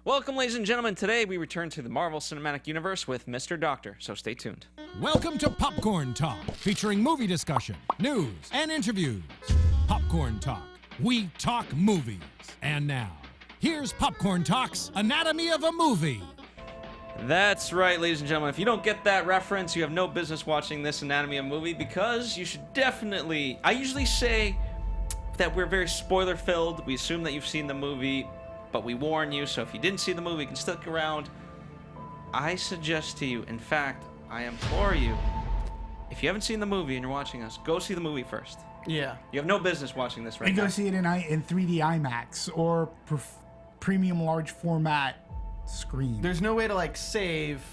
Welcome, ladies and gentlemen. Today we return to the Marvel Cinematic Universe with Mr. Doctor, so stay tuned. Welcome to Popcorn Talk, featuring movie discussion, news, and interviews. Popcorn Talk. We talk movies. And now, here's Popcorn Talk's Anatomy of a Movie. That's right, ladies and gentlemen. If you don't get that reference, you have no business watching this Anatomy of a Movie, because you should definitely... I usually say that we're very spoiler-filled. We assume that you've seen the movie, but we warn you, so if you didn't see the movie, you can stick around. I suggest to you, in fact, I implore you, if you haven't seen the movie and you're watching us, go see the movie first. Yeah. You have no business watching this right and now. go see it in 3D IMAX or premium large format screen. There's no way to save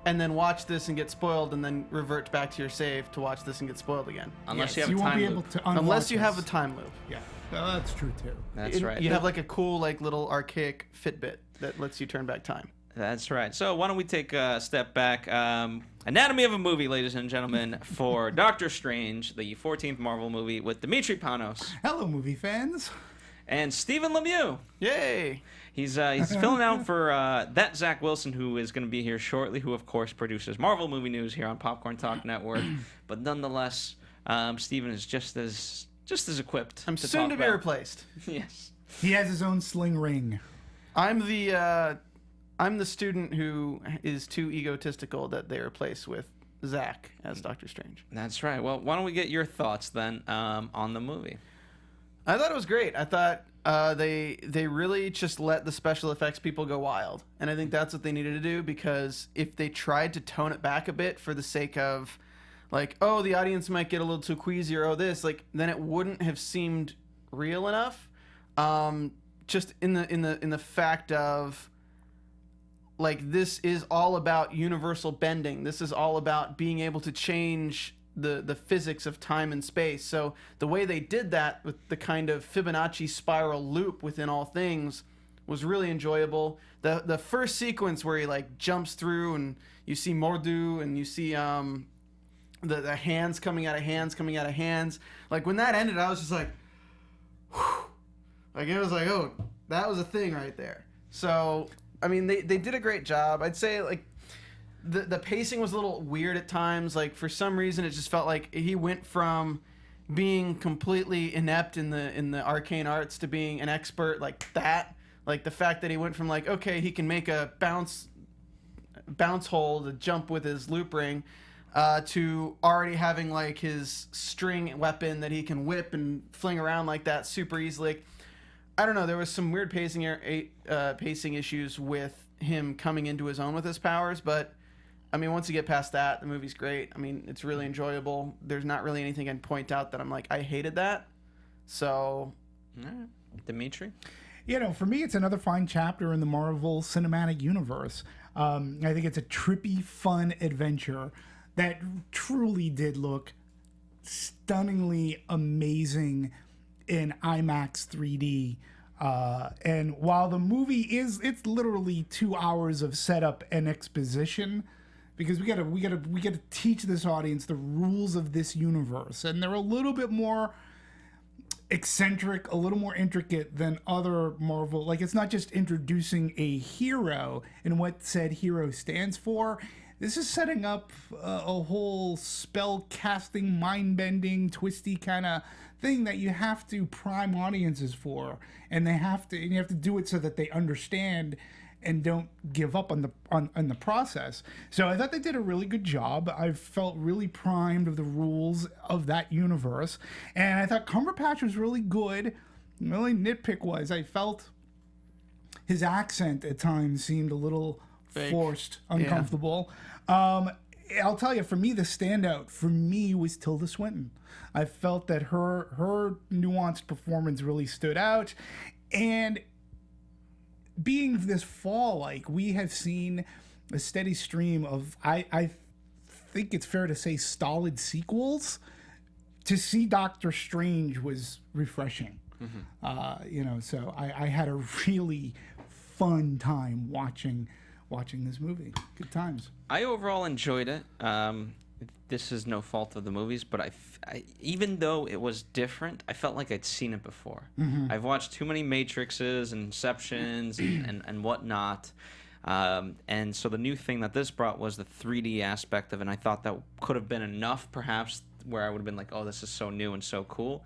and then watch this and get spoiled and then revert back to your save to watch this and get spoiled again. Unless you have a you won't time be loop. able to Unless you this. have a time loop. Yeah, that's true too. That's right. You have a cool little archaic Fitbit that lets you turn back time. That's right. So why don't we take a step back? Anatomy of a Movie, ladies and gentlemen, for Doctor Strange, the 14th Marvel movie with Demetri Panos Hello, movie fans. and Stephen Lemieux. Yay! He's filling out for that Zach Wilson, who is going to be here shortly, who, of course, produces Marvel Movie News here on Popcorn Talk Network. But nonetheless, Stephen is just as equipped. I'm soon to be replaced. Yes. He has his own sling ring. I'm the student who is too egotistical that they replace with Zach as Doctor Strange. That's right. Well, why don't we get your thoughts then on the movie? I thought it was great. I thought they really just let the special effects people go wild. And I think that's what they needed to do, because if they tried to tone it back a bit for the sake of the audience might get a little too queasy or this, then it wouldn't have seemed real enough. Just in the fact of this is all about universal bending. This is all about being able to change the physics of time and space. So the way they did that with the kind of Fibonacci spiral loop within all things was really enjoyable. The first sequence where he jumps through and you see Mordo and you see the hands coming out of hands. When that ended, I was just like, whew. It was oh, that was a thing right there. So I mean, they did a great job. I'd say the pacing was a little weird at times. For some reason, it just felt like he went from being completely inept in the arcane arts to being an expert like that. The fact that he went from okay, he can make a bounce hole to jump with his loop ring, to already having his string weapon that he can whip and fling around like that super easily. I don't know. There was some weird pacing issues with him coming into his own with his powers, but I mean, once you get past that, the movie's great. I mean, it's really enjoyable. There's not really anything I can point out that I'm I hated that. So, Demetri? For me, it's another fine chapter in the Marvel Cinematic Universe. I think it's a trippy, fun adventure that truly did look stunningly amazing in IMAX 3D. And while the movie it's literally 2 hours of setup and exposition, because we gotta teach this audience the rules of this universe, and they're a little bit more eccentric, a little more intricate than other Marvel. It's not just introducing a hero and what said hero stands for. This is setting up a whole spell casting, mind bending, twisty kind of thing that you have to prime audiences for, and you have to do it so that they understand and don't give up on the process. So I thought they did a really good job. I felt really primed of the rules of that universe, and I thought Cumberbatch was really good. The only nitpick was I felt his accent at times seemed a little forced, uncomfortable. Yeah. I'll tell you, for me, the standout for me was Tilda Swinton. I felt that her nuanced performance really stood out, and being this fall, we have seen a steady stream of, I think it's fair to say, stolid sequels. To see Doctor Strange was refreshing. Mm-hmm. So I had a really fun time watching this movie. Good times. I overall enjoyed it. this is no fault of the movies, but even though it was different, I felt like I'd seen it before. I've watched too many Matrixes and Inceptions and whatnot. And so the new thing that this brought was the 3D aspect of it, and I thought that could have been enough, perhaps, where I would have been like, oh, this is so new and so cool.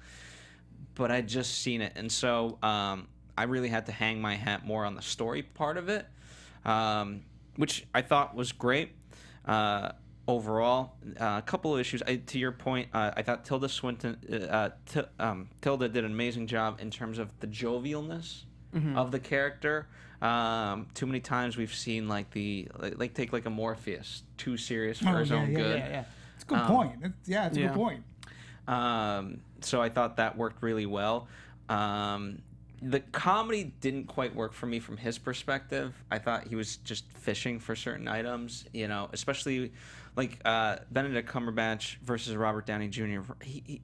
But I'd just seen it, and so I really had to hang my hat more on the story part of it, which I thought was great. Overall, a couple of issues. To your point, I thought Tilda Swinton, Tilda did an amazing job in terms of the jovialness of the character. Too many times we've seen take like a Morpheus, too serious for his own good. Yeah. It's a good point. It's a good point. So I thought that worked really well. The comedy didn't quite work for me from his perspective. I thought he was just fishing for certain items, especially like Benedict Cumberbatch versus Robert Downey Jr.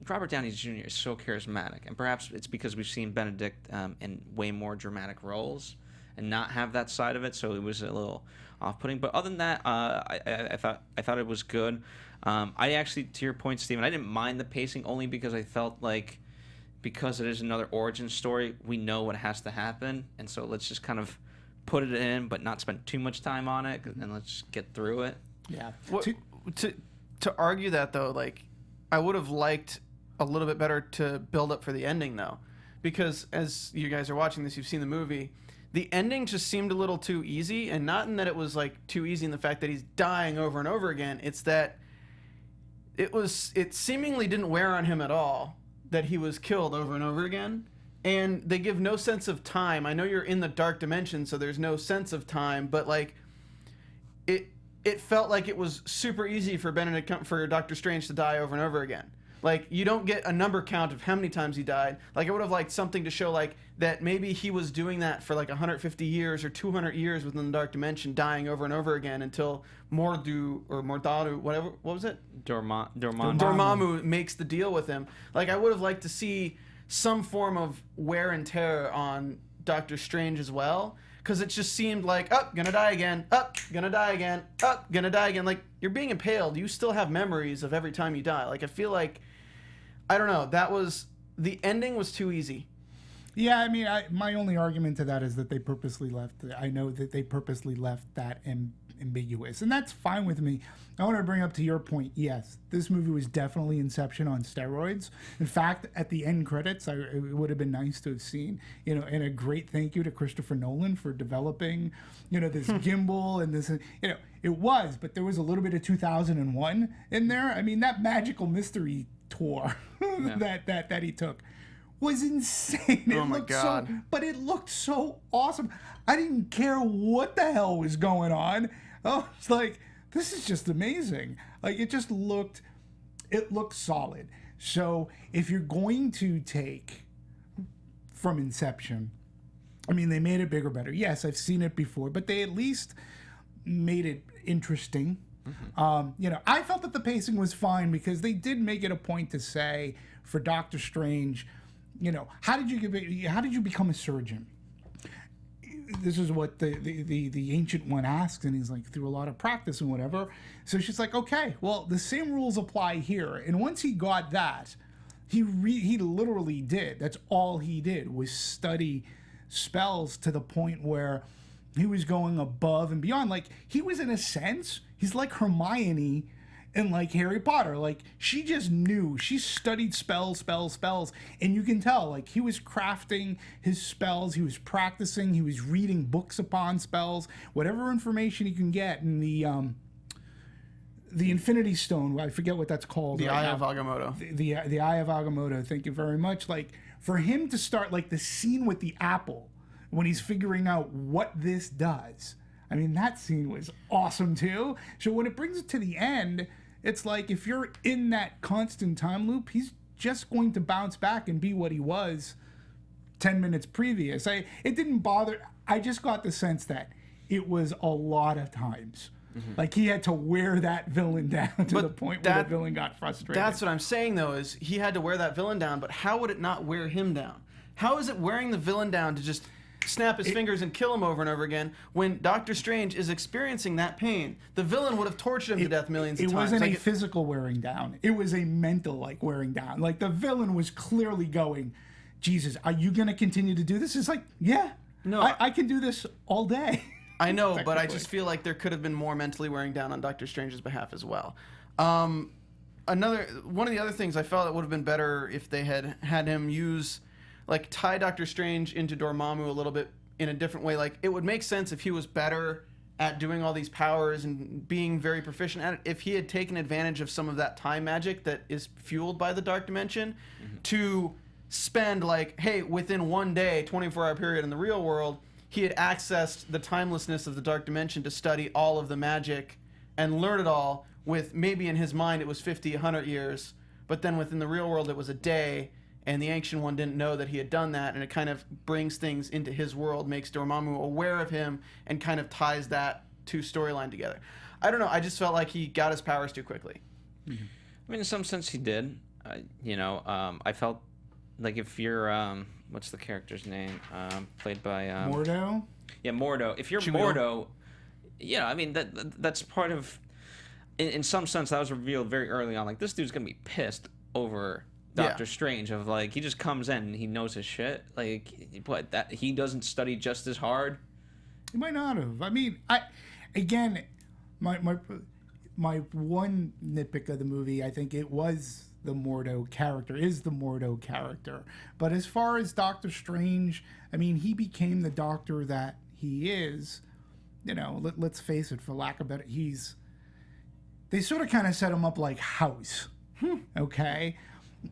Robert Downey Jr. is so charismatic, and perhaps it's because we've seen Benedict in way more dramatic roles and not have that side of it, so it was a little off-putting. But other than that, I thought it was good. I actually, to your point, Steven, I didn't mind the pacing only because I felt like, because it is another origin story, we know what has to happen, and so let's just kind of put it in, but not spend too much time on it, and let's just get through it. Yeah. To argue that, though, like, I would have liked a little bit better to build up for the ending, though, because as you guys are watching this, you've seen the movie. The ending just seemed a little too easy, and not in that it was like too easy in the fact that he's dying over and over again. It's that it seemingly didn't wear on him at all that he was killed over and over again, and they give no sense of time. I know you're in the dark dimension, so there's no sense of time, but like it felt like it was super easy for Doctor Strange to die over and over again. Like, you don't get a number count of how many times he died. Like, I would have liked something to show, like, that maybe he was doing that for, like, 150 years or 200 years within the Dark Dimension, dying over and over again until Mordo, whatever, what was it? Dormammu makes the deal with him. Like, I would have liked to see some form of wear and tear on Doctor Strange as well, because it just seemed like, gonna die again, gonna die again, gonna die again. Like, you're being impaled. You still have memories of every time you die. Like, I feel like, I don't know, the ending was too easy. Yeah, I mean, my only argument to that is that they purposely left, I know that they purposely left that ambiguous, and that's fine with me. I want to bring up to your point, yes, this movie was definitely Inception on steroids. In fact, at the end credits, it would have been nice to have seen, and a great thank you to Christopher Nolan for developing, this gimbal and this, it was, but there was a little bit of 2001 in there. I mean, that magical mystery tour that he took was insane. Oh my God. But it looked so awesome. I didn't care what the hell was going on. I was like, this is just amazing. Like, it looked solid. So if you're going to take from Inception, I mean, they made it bigger, better. Yes, I've seen it before, but they at least made it interesting. I felt that the pacing was fine because they did make it a point to say for Doctor Strange, how did you become a surgeon? This is what the ancient one asks, and he's like, through a lot of practice and whatever. So she's like, okay, well, the same rules apply here. And once he got that, he literally did. That's all he did was study spells to the point where he was going above and beyond. Like, he was, in a sense, he's like Hermione in, like, Harry Potter. Like, she just knew. She studied spells, and you can tell, like, he was crafting his spells, he was practicing, he was reading books upon spells, whatever information he can get. And the Infinity Stone, I forget what that's called. The Eye of Agamotto. The Eye of Agamotto, thank you very much. Like, for him to start, like, the scene with the apple, when he's figuring out what this does, I mean, that scene was awesome too. So when it brings it to the end, it's like, if you're in that constant time loop, he's just going to bounce back and be what he was 10 minutes previous. It didn't bother. I just got the sense that it was a lot of times. Like, he had to wear that villain down to the point where the villain got frustrated. That's what I'm saying, though, is he had to wear that villain down, but how would it not wear him down? How is it wearing the villain down to just snap his fingers and kill him over and over again. When Doctor Strange is experiencing that pain, the villain would have tortured him to death millions of times. It wasn't Like, a physical wearing down. It was a mental wearing down. Like the villain was clearly going, Jesus, are you going to continue to do this? It's like, yeah, No. I can do this all day. I know, but I just feel like there could have been more mentally wearing down on Doctor Strange's behalf as well. One of the other things I felt it would have been better if they had him use, like, tie Doctor Strange into Dormammu a little bit in a different way. Like, it would make sense if he was better at doing all these powers and being very proficient at it, if he had taken advantage of some of that time magic that is fueled by the Dark Dimension to spend, like, hey, within one day, 24-hour period in the real world, he had accessed the timelessness of the Dark Dimension to study all of the magic and learn it all with, maybe in his mind it was 50, 100 years, but then within the real world it was a day, and the Ancient One didn't know that he had done that, and it kind of brings things into his world, makes Dormammu aware of him, and kind of ties that two storyline together. I don't know, I just felt like he got his powers too quickly. I mean, in some sense he did. I felt like if you're, what's the character's name? Played by... Mordo? Yeah, Mordo. If you're Chiwetel. Mordo, yeah, I mean, that's part of... In some sense, that was revealed very early on. Like, this dude's going to be pissed over Doctor Strange. Of, like, he just comes in and he knows his shit. Like, what, that he doesn't study just as hard? He might not have. I mean, my one nitpick of the movie, I think it was the Mordo character. But as far as Doctor Strange, I mean, he became the doctor that he is. You know, let's face it, for lack of better, they sort of kind of set him up like House. Okay?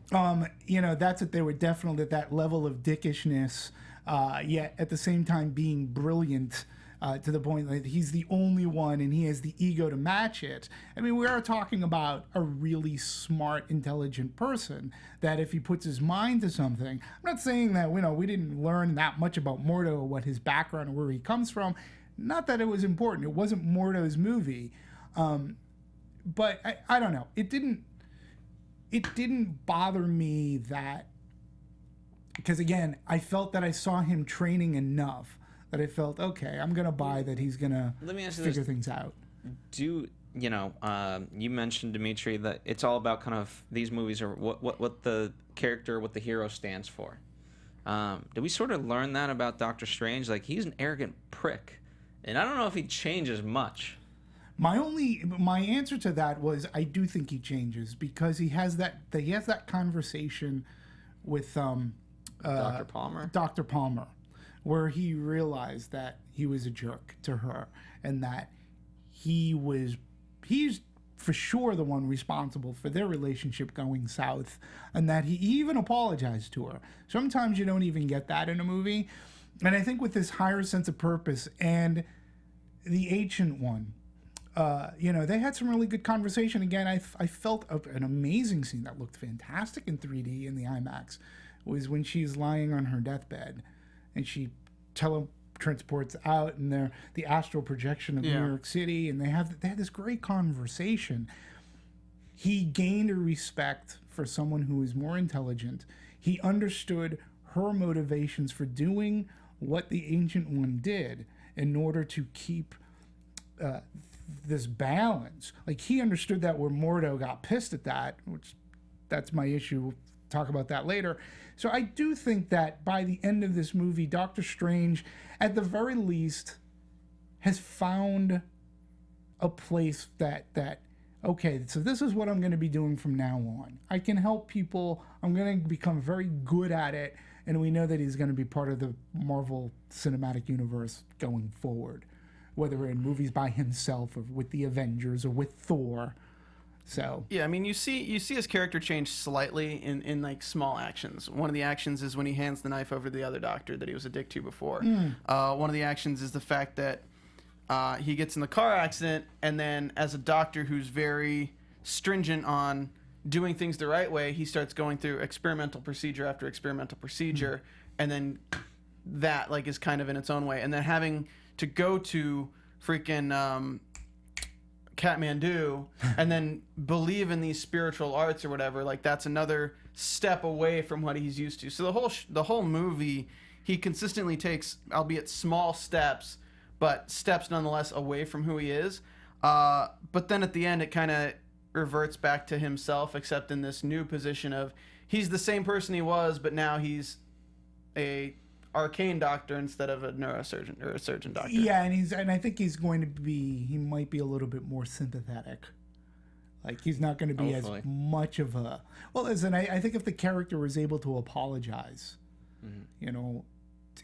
That's it. They were definitely at that level of dickishness, yet at the same time being brilliant to the point that he's the only one and he has the ego to match it. I mean, we are talking about a really smart, intelligent person that if he puts his mind to something, I'm not saying that, we didn't learn that much about Mordo or what his background or where he comes from. Not that it was important. It wasn't Mordo's movie. But I don't know. It didn't bother me that, because again, I felt that I saw him training enough that I felt, okay, I'm gonna buy that he's gonna figure things out. You mentioned, Demetri, that it's all about kind of these movies are what the character, what the hero stands for. Did we sort of learn that about Doctor Strange? Like, he's an arrogant prick, and I don't know if he changes much. My answer to that was I do think he changes because he has that conversation with Dr. Palmer. Dr. Palmer, where he realized that he was a jerk to her and that he's for sure the one responsible for their relationship going south, and that he even apologized to her. Sometimes you don't even get that in a movie, and I think with this higher sense of purpose and the Ancient One, they had some really good conversation. Again, I felt an amazing scene that looked fantastic in 3D in the IMAX was when she's lying on her deathbed and she teletransports out and they're the astral projection of New York City, and they had this great conversation. He gained a respect for someone who is more intelligent. He understood her motivations for doing what the Ancient One did in order to keep this balance. Like, he understood that where Mordo got pissed at that, which that's my issue. We'll talk about that later. So I do think that by the end of this movie, Doctor Strange, at the very least, has found a place that okay, so this is what I'm going to be doing from now on. I can help people. I'm going to become very good at it. And we know that he's going to be part of the Marvel Cinematic Universe going forward, whether in movies by himself or with the Avengers or with Thor. So yeah, I mean, you see his character change slightly in like small actions. One of the actions is when he hands the knife over to the other doctor that he was a dick to before. One of the actions is the fact that he gets in the car accident, and then as a doctor who's very stringent on doing things the right way, he starts going through experimental procedure after experimental procedure, and then that like is kind of in its own way, and then having to go to freaking Kathmandu and then believe in these spiritual arts or whatever, like that's another step away from what he's used to. So the whole movie, he consistently takes, albeit small steps, but steps nonetheless away from who he is. But then at the end, it kind of reverts back to himself, except in this new position of he's the same person he was, but now he's a arcane doctor instead of a neurosurgeon or a surgeon doctor. Yeah, and I think he might be a little bit more sympathetic. Like, he's not going to be Hopefully. as much of a... Well, listen, I think if the character was able to apologize, you know,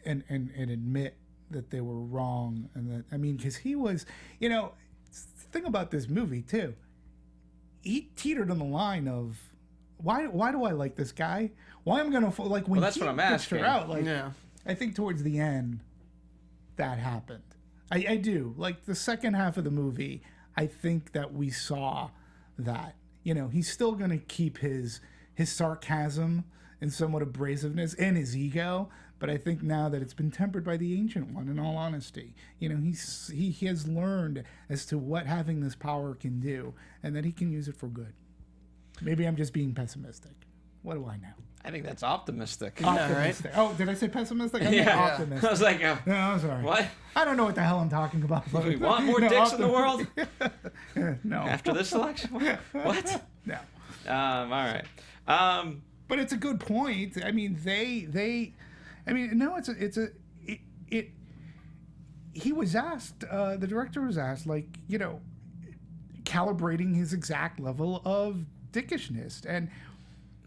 and admit that they were wrong, and that, I mean, because he was, you know, the thing about this movie, too, he teetered on the line of, why do I like this guy? Why am I going to, like, when that's he what I'm pitched her asking. out, like, Yeah. I think towards the end, that happened. I do. Like, the second half of the movie, I think that we saw that. You know, he's still going to keep his sarcasm and somewhat abrasiveness and his ego, but I think now that it's been tempered by the Ancient One, in all honesty, you know, he has learned as to what having this power can do, and that he can use it for good. Maybe I'm just being pessimistic. What do I know? I think that's optimistic. Optimistic. Oh, did I say pessimistic? I meant Yeah. optimistic. I was like, No, I'm sorry. what? I don't know what the hell I'm talking about. Do we want more dicks in the world No. after this selection? What? No. All right. But it's a good point. I mean, he was asked, the director was asked, like, you know, calibrating his exact level of dickishness. And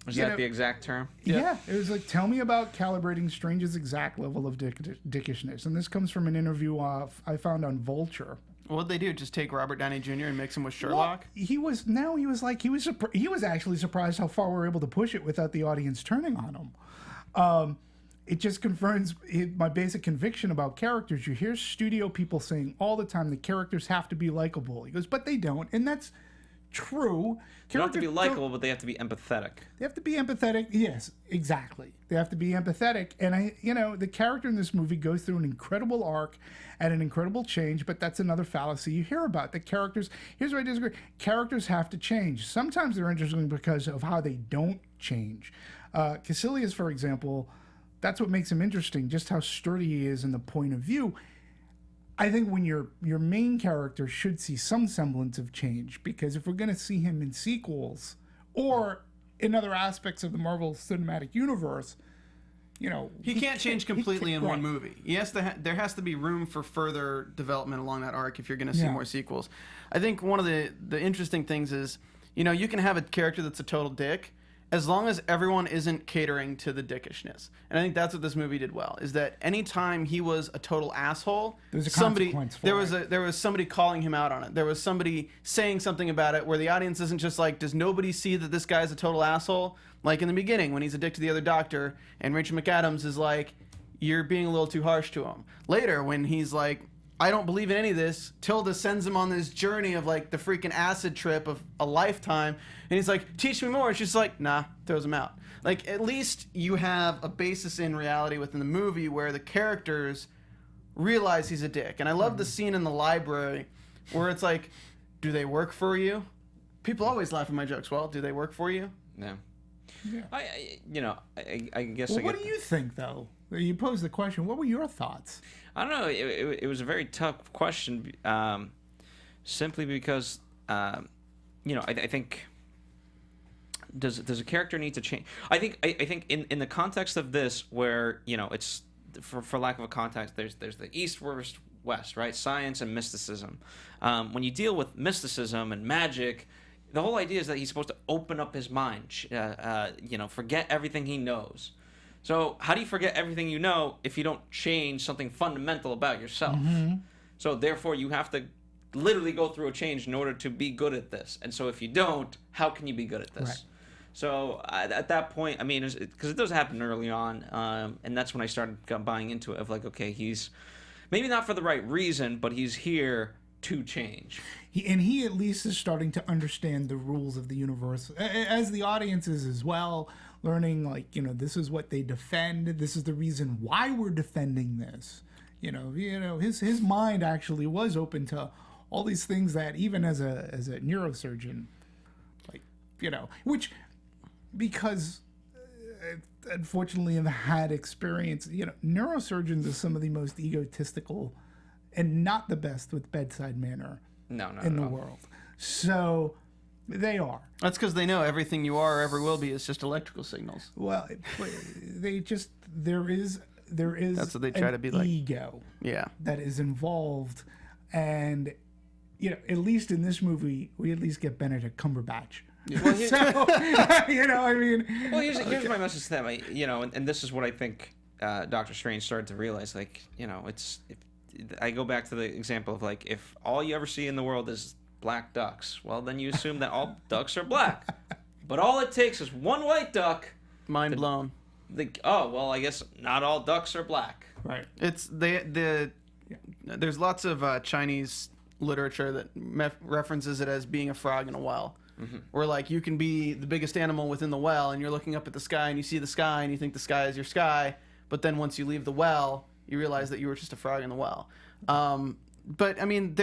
Was you that know, the exact term? yeah, it was like, tell me about calibrating Strange's exact level of dickishness. And this comes from an interview I found on Vulture. What'd they do? Just take Robert Downey Jr. and mix him with Sherlock? Well, he was actually surprised how far we were able to push it without the audience turning on him. It just confirms my basic conviction about characters. You hear studio people saying all the time that characters have to be likable. He goes, but they don't, and that's true. They don't have to be likable, but they have to be empathetic. They have to be empathetic. Yes, exactly. They have to be empathetic. And the character in this movie goes through an incredible arc and an incredible change, but that's another fallacy you hear about. The characters, here's where I disagree. Characters have to change. Sometimes they're interesting because of how they don't change. Kaecilius, for example, that's what makes him interesting, just how sturdy he is in the point of view. I think when your main character should see some semblance of change, because if we're going to see him in sequels or in other aspects of the Marvel Cinematic Universe, you know, He can't change completely in one right. movie. There has to be room for further development along that arc if you're going to see Yeah. more sequels. I think one of the interesting things is, you know, you can have a character that's a total dick as long as everyone isn't catering to the dickishness. And I think that's what this movie did well, is that anytime he was a total asshole, There's a consequence for there was somebody calling him out on it. There was somebody saying something about it where the audience isn't just like, does nobody see that this guy's a total asshole? Like in the beginning when he's a dick to the other doctor and Rachel McAdams is like, you're being a little too harsh to him. Later when he's like, I don't believe in any of this, Tilda sends him on this journey of like the freaking acid trip of a lifetime, and he's like, teach me more. And she's like, nah, throws him out. Like, at least you have a basis in reality within the movie where the characters realize he's a dick. And I love the scene in the library where it's like, do they work for you? People always laugh at my jokes. Well, do they work for you? Yeah. Yeah. I guess Well, I what get... do you think, though? You posed the question. What were your thoughts? I don't know. It was a very tough question, simply because, I think does a character need to change? I think in the context of this, where it's for lack of a context, there's the East versus West, right? Science and mysticism. When you deal with mysticism and magic, the whole idea is that he's supposed to open up his mind, forget everything he knows. So how do you forget everything you know if you don't change something fundamental about yourself? Mm-hmm. So therefore, you have to literally go through a change in order to be good at this. And so if you don't, how can you be good at this? Right. So at that point, I mean, because it does happen early on, and that's when I started buying into it of like, okay, he's maybe not for the right reason, but he's here to change. He at least is starting to understand the rules of the universe, as the audience is as well, learning like, this is what they defend. This is the reason why we're defending this. His mind actually was open to all these things that even as a neurosurgeon, like, which, because unfortunately have had experience. Neurosurgeons are some of the most egotistical and not the best with bedside manner No, in the world. So they are. That's because they know everything you are or ever will be is just electrical signals. Well, they just there is That's what they try to be like. Ego Yeah. that is involved, and at least in this movie we at least get Benedict Cumberbatch. Well, I mean. Well, here's my message to them. And this is what I think Doctor Strange started to realize. I go back to the example of if all you ever see in the world is black ducks, well, then you assume that all ducks are black. But all it takes is one white duck. Mind blown. I guess not all ducks are black. Right. It's there's lots of Chinese literature that references it as being a frog in a well. Mm-hmm. Where you can be the biggest animal within the well, and you're looking up at the sky, and you see the sky, and you think the sky is your sky, but then once you leave the well, you realize that you were just a frog in the well. But I mean,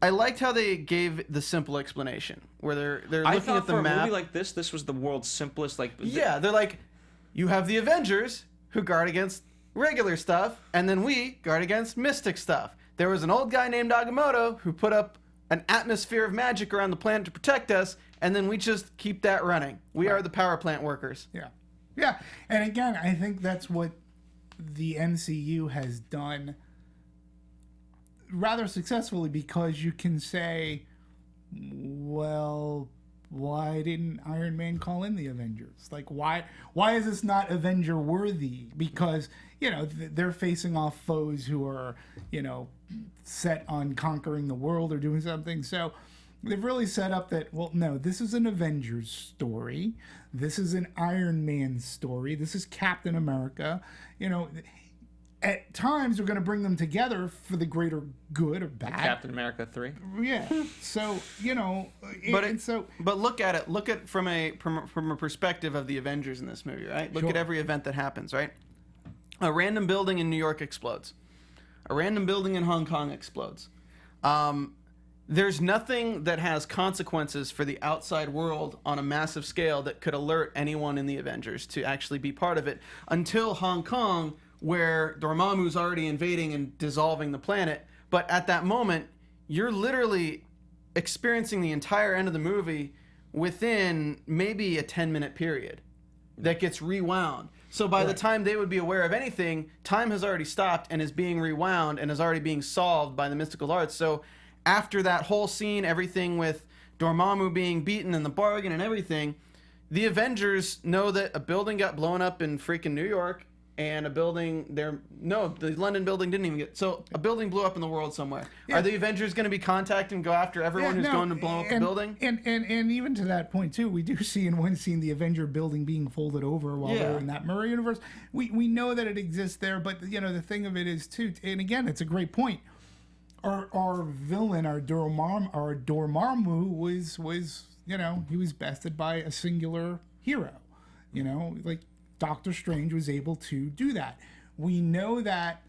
I liked how they gave the simple explanation, where they're looking at the for map. A movie like this was the world's simplest. Yeah, they're like, you have the Avengers who guard against regular stuff, and then we guard against mystic stuff. There was an old guy named Agamotto who put up an atmosphere of magic around the planet to protect us, and then we just keep that running. We are the power plant workers. Yeah. And again, I think that's what the MCU has done rather successfully, because you can say, well, why didn't Iron Man call in the Avengers? Why is this not Avenger worthy? Because they're facing off foes who are set on conquering the world or doing something. So they've really set up that, well, no, this is an Avengers story. This is an Iron Man story. This is Captain America. At times we're going to bring them together for the greater good or bad. Captain America 3. Yeah. So, But look at it. Look at from a perspective of the Avengers in this movie, right? Look Sure. at every event that happens, right? A random building in New York explodes. A random building in Hong Kong explodes. There's nothing that has consequences for the outside world on a massive scale that could alert anyone in the Avengers to actually be part of it until Hong Kong, where Dormammu's already invading and dissolving the planet. But at that moment, you're literally experiencing the entire end of the movie within maybe a 10-minute period that gets rewound. So by the time they would be aware of anything, time has already stopped and is being rewound and is already being solved by the mystical arts. So after that whole scene, everything with Dormammu being beaten and the bargain and everything, the Avengers know that a building got blown up in freaking New York, and a building the London building didn't even get, so a building blew up in the world somewhere. Yeah. Are the Avengers going to be contacted and go after everyone who's going to blow up the building? And even to that point too, we do see in one scene the Avenger building being folded over while they're in that mirror universe. We know that it exists there, but the thing of it is too, and again, it's a great point. Our villain, our Dormammu was he was bested by a singular hero. Doctor Strange was able to do that. We know that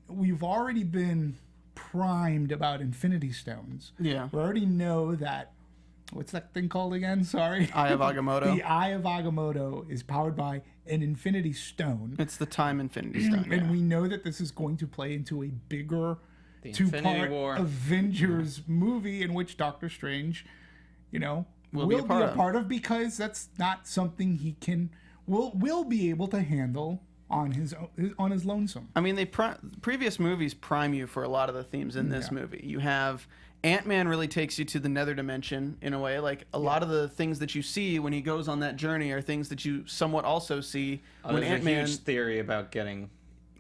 we've already been primed about Infinity Stones. Yeah. We already know that, what's that thing called again? Sorry. Eye of Agamotto. The Eye of Agamotto is powered by an Infinity Stone. It's the Time Infinity Stone. And we know that this is going to play into a bigger Infinity War Avengers movie in which Doctor Strange, will be a part of, because that's not something he will be able to handle on his lonesome. I mean, previous movies prime you for a lot of the themes in this movie. You have Ant-Man really takes you to the nether dimension in a way. A lot of the things that you see when he goes on that journey are things that you somewhat also see when there's Ant-Man. a huge theory about getting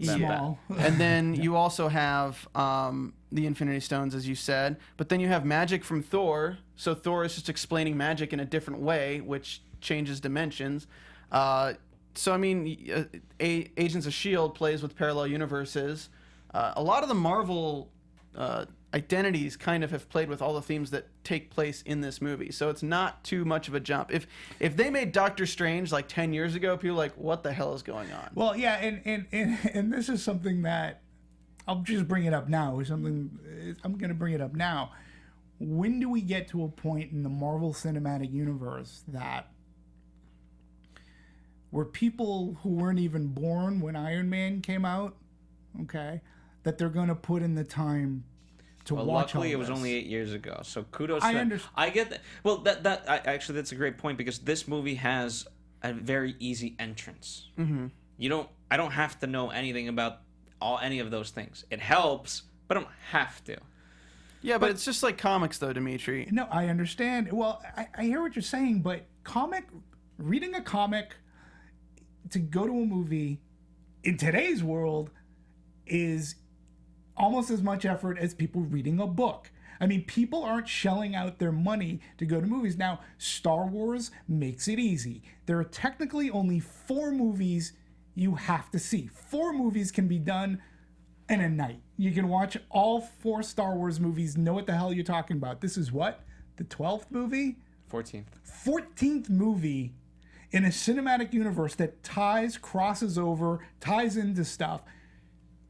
Small. And then you also have the Infinity Stones, as you said. But then you have magic from Thor. So Thor is just explaining magic in a different way, which changes dimensions. So, I mean, Agents of S.H.I.E.L.D. plays with parallel universes. A lot of the Marvel identities kind of have played with all the themes that take place in this movie. So it's not too much of a jump. If they made Doctor Strange 10 years ago, people were like, what the hell is going on? Well, yeah, and this is something that I'll just bring it up now. I'm going to bring it up now. When do we get to a point in the Marvel Cinematic Universe that were people who weren't even born when Iron Man came out, okay, that they're going to put in the time to Well, watch luckily, all it was this. only 8 years ago, so kudos. I to them. understand. I get that. Well, actually, that's a great point because this movie has a very easy entrance. Mm-hmm. I don't have to know anything about any of those things. It helps, but I don't have to. Yeah, but it's just like comics, though, Demetri. No, I understand. Well, I hear what you're saying, but reading a comic to go to a movie in today's world is almost as much effort as people reading a book. I mean, people aren't shelling out their money to go to movies. Now, Star Wars makes it easy. There are technically only 4 movies you have to see. 4 movies can be done in a night. You can watch all 4 Star Wars movies, know what the hell you're talking about. This is what? The 12th movie? 14th. 14th movie in a cinematic universe that crosses over, ties into stuff.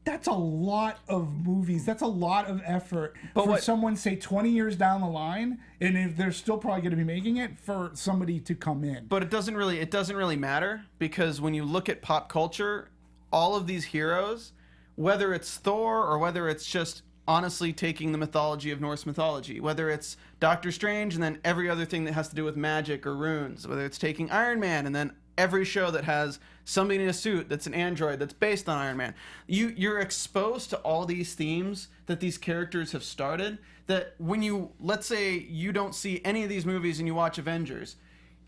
That's a lot of movies. That's a lot of effort for someone, say, 20 years down the line, and if they're still probably going to be making it, for somebody to come in. But it doesn't really matter, because when you look at pop culture, all of these heroes, whether it's Thor or whether it's just honestly taking the mythology of Norse mythology, whether it's Doctor Strange and then every other thing that has to do with magic or runes, whether it's taking Iron Man and then every show that has somebody in a suit that's an android that's based on Iron Man. You're exposed to all these themes that these characters have started, that when let's say you don't see any of these movies and you watch Avengers,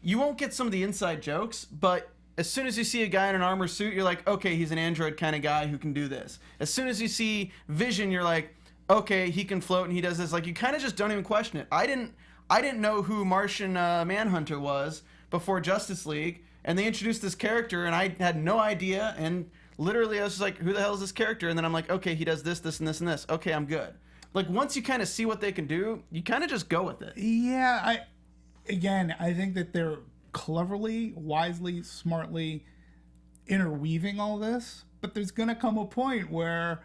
you won't get some of the inside jokes, but as soon as you see a guy in an armor suit, you're like, okay, he's an android kind of guy who can do this. As soon as you see Vision, you're like, okay, he can float and he does this. Like, you kind of just don't even question it. I didn't know who Martian Manhunter was before Justice League, and they introduced this character, and I had no idea, and literally I was just like, who the hell is this character? And then I'm like, okay, he does this, this, and this, and this. Okay, I'm good. Like, once you kind of see what they can do, you kind of just go with it. Yeah, I think that they're cleverly, wisely, smartly interweaving all this, but there's going to come a point where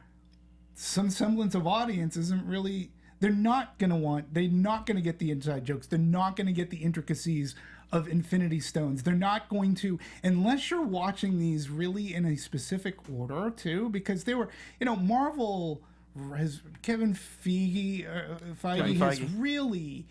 some semblance of audience isn't really, they're not going to get the inside jokes. They're not going to get the intricacies of Infinity Stones. They're not going to, unless you're watching these really in a specific order too, because they were, Marvel Kevin Feige has really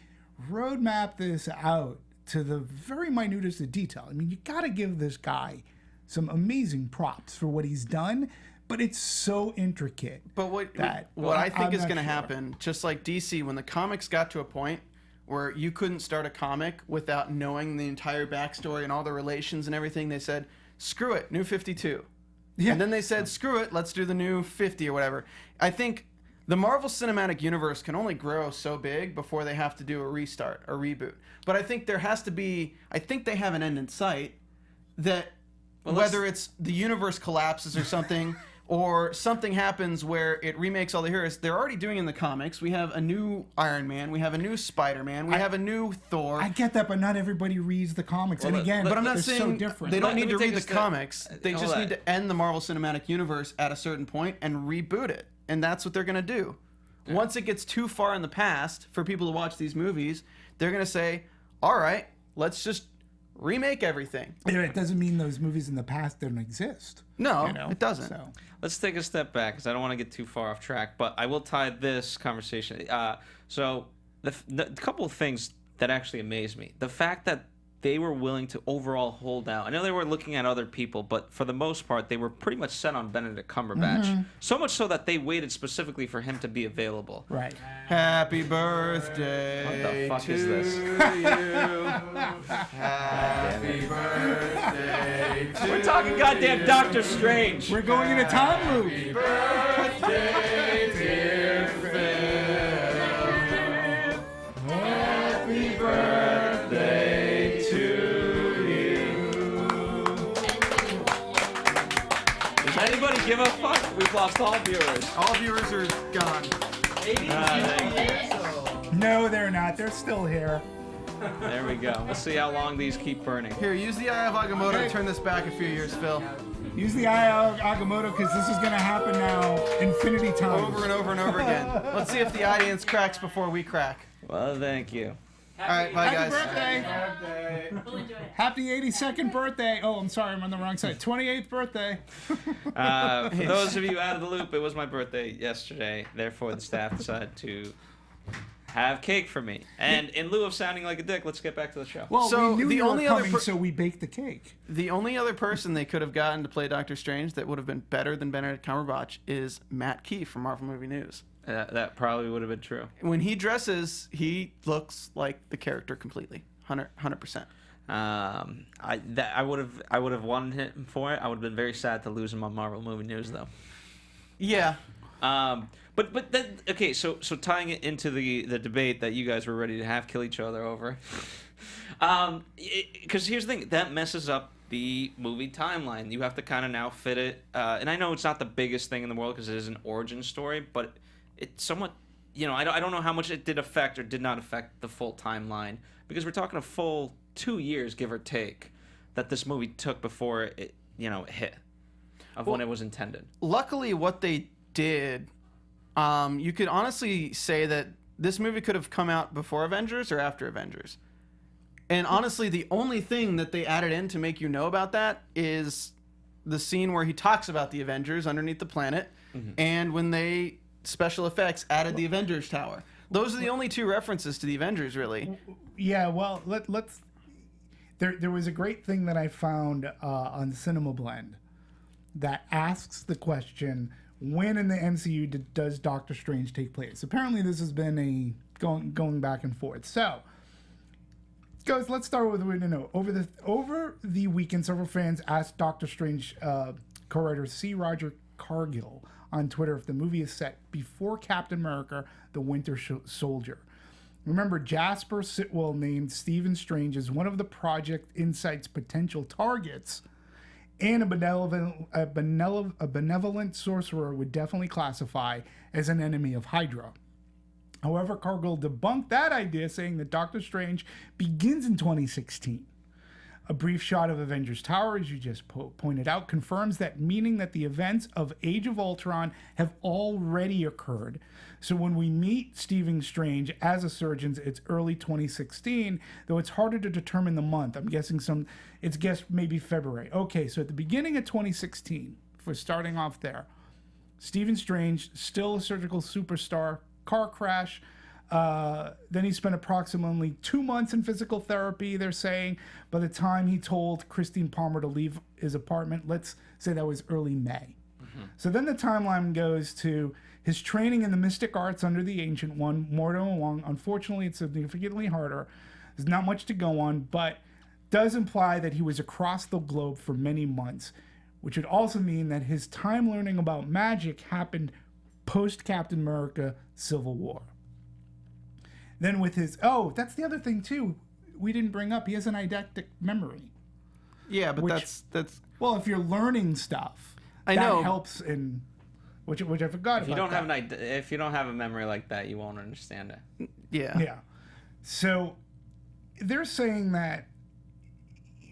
roadmapped this out to the very minutest of detail. I mean, you got to give this guy some amazing props for what he's done, but it's so intricate. But what I think is going to happen, just like DC, when the comics got to a point where you couldn't start a comic without knowing the entire backstory and all the relations and everything, they said, screw it, New 52. Yeah. And then they said, screw it, let's do the New 50 or whatever. I think the Marvel Cinematic Universe can only grow so big before they have to do a restart, a reboot. But I think there has to be, I think they have an end in sight that whether it's the universe collapses or something, or something happens where it remakes all the heroes. They're already doing in the comics. We have a new Iron Man. We have a new Spider-Man. We have a new Thor. I get that, but not everybody reads the comics. Well, and again, but I'm not they're saying so different. They don't need to read the step. comics. They just need to end the Marvel Cinematic Universe at a certain point and reboot it. And that's what they're going to do. Yeah. Once it gets too far in the past for people to watch these movies, they're going to say, all right, let's just remake everything. It doesn't mean those movies in the past don't exist. No, it doesn't. So. Let's take a step back because I don't want to get too far off track, but I will tie this conversation. So the couple of things that actually amaze me. The fact that they were willing to overall hold out. I know they were looking at other people, but for the most part, they were pretty much set on Benedict Cumberbatch. Mm-hmm. So much so that they waited specifically for him to be available. Right. Happy birthday. What the fuck is this? Happy birthday to We're talking goddamn Doctor Strange. We're going in a time loop. Happy birthday, dear Phil. Happy birthday to you. Does anybody give a fuck? We've lost all viewers. All viewers are gone. No, they're not. They're still here. There we go. Let's see how long these keep burning. Here, use the Eye of Agamotto to turn this back a few years, Phil. Use the Eye of Agamotto because this is going to happen now infinity times. Over and over and over again. Let's see if the audience cracks before we crack. Well, thank you. All right, bye, guys. Happy birthday. We'll enjoy it. Happy 82nd birthday. Oh, I'm sorry, I'm on the wrong side. 28th birthday. For those of you out of the loop, it was my birthday yesterday. Therefore, the staff decided to have cake for me. And in lieu of sounding like a dick, let's get back to the show. Well, So we knew the you were only other coming, so we baked the cake. The only other person they could have gotten to play Doctor Strange that would have been better than Benedict Cumberbatch is Matt Keefe from Marvel Movie News. That probably would have been true. When he dresses, he looks like the character completely, 100%. I would have wanted him for it. I would have been very sad to lose him on Marvel Movie News, though. Yeah. But then, okay, so tying it into the debate that you guys were ready to have kill each other over, because here's the thing, that messes up the movie timeline. You have to kind of now fit it, and I know it's not the biggest thing in the world because it is an origin story, but it's somewhat, I don't know how much it did affect or did not affect the full timeline, because we're talking a full 2 years, give or take, that this movie took before it, hit of when it was intended. Luckily, what they did, you could honestly say that this movie could have come out before Avengers or after Avengers. And honestly, the only thing that they added in to make you know about that is the scene where he talks about the Avengers underneath the planet, and when they special effects added the Avengers Tower. Those are the only two references to the Avengers, really. Yeah, well, let's. There was a great thing that I found on Cinema Blend that asks the question, when in the MCU does Doctor Strange take place? Apparently, this has been going back and forth. So, guys, let's start with what we know. Over the weekend, several fans asked Doctor Strange co-writer C. Roger Cargill on Twitter if the movie is set before Captain America: The Winter Soldier. Remember, Jasper Sitwell named Stephen Strange as one of the Project Insight's potential targets, and a benevolent sorcerer would definitely classify as an enemy of Hydra. However, Cargill debunked that idea, saying that Doctor Strange begins in 2016. A brief shot of Avengers Tower, as you just pointed out, confirms that, meaning that the events of Age of Ultron have already occurred. So when we meet Stephen Strange as a surgeon, it's early 2016, though it's harder to determine the month. I'm guessing it's guessed maybe February. Okay, so at the beginning of 2016, if we're starting off there, Stephen Strange, still a surgical superstar, car crash. Then he spent approximately 2 months in physical therapy, they're saying. By the time he told Christine Palmer to leave his apartment, let's say that was early May. So then the timeline goes to his training in the mystic arts under the Ancient One, Mordo and Wong. Unfortunately, it's significantly harder. There's not much to go on, but does imply that he was across the globe for many months, which would also mean that his time learning about magic happened post-Captain America Civil War. Then with his... Oh, that's the other thing, too. We didn't bring up. He has an eidetic memory. Yeah, but that's... Well, if you're learning stuff, I that know. helps in... Which I forgot If you about don't that. have if you don't have a memory like that, you won't understand it. Yeah. Yeah. So they're saying that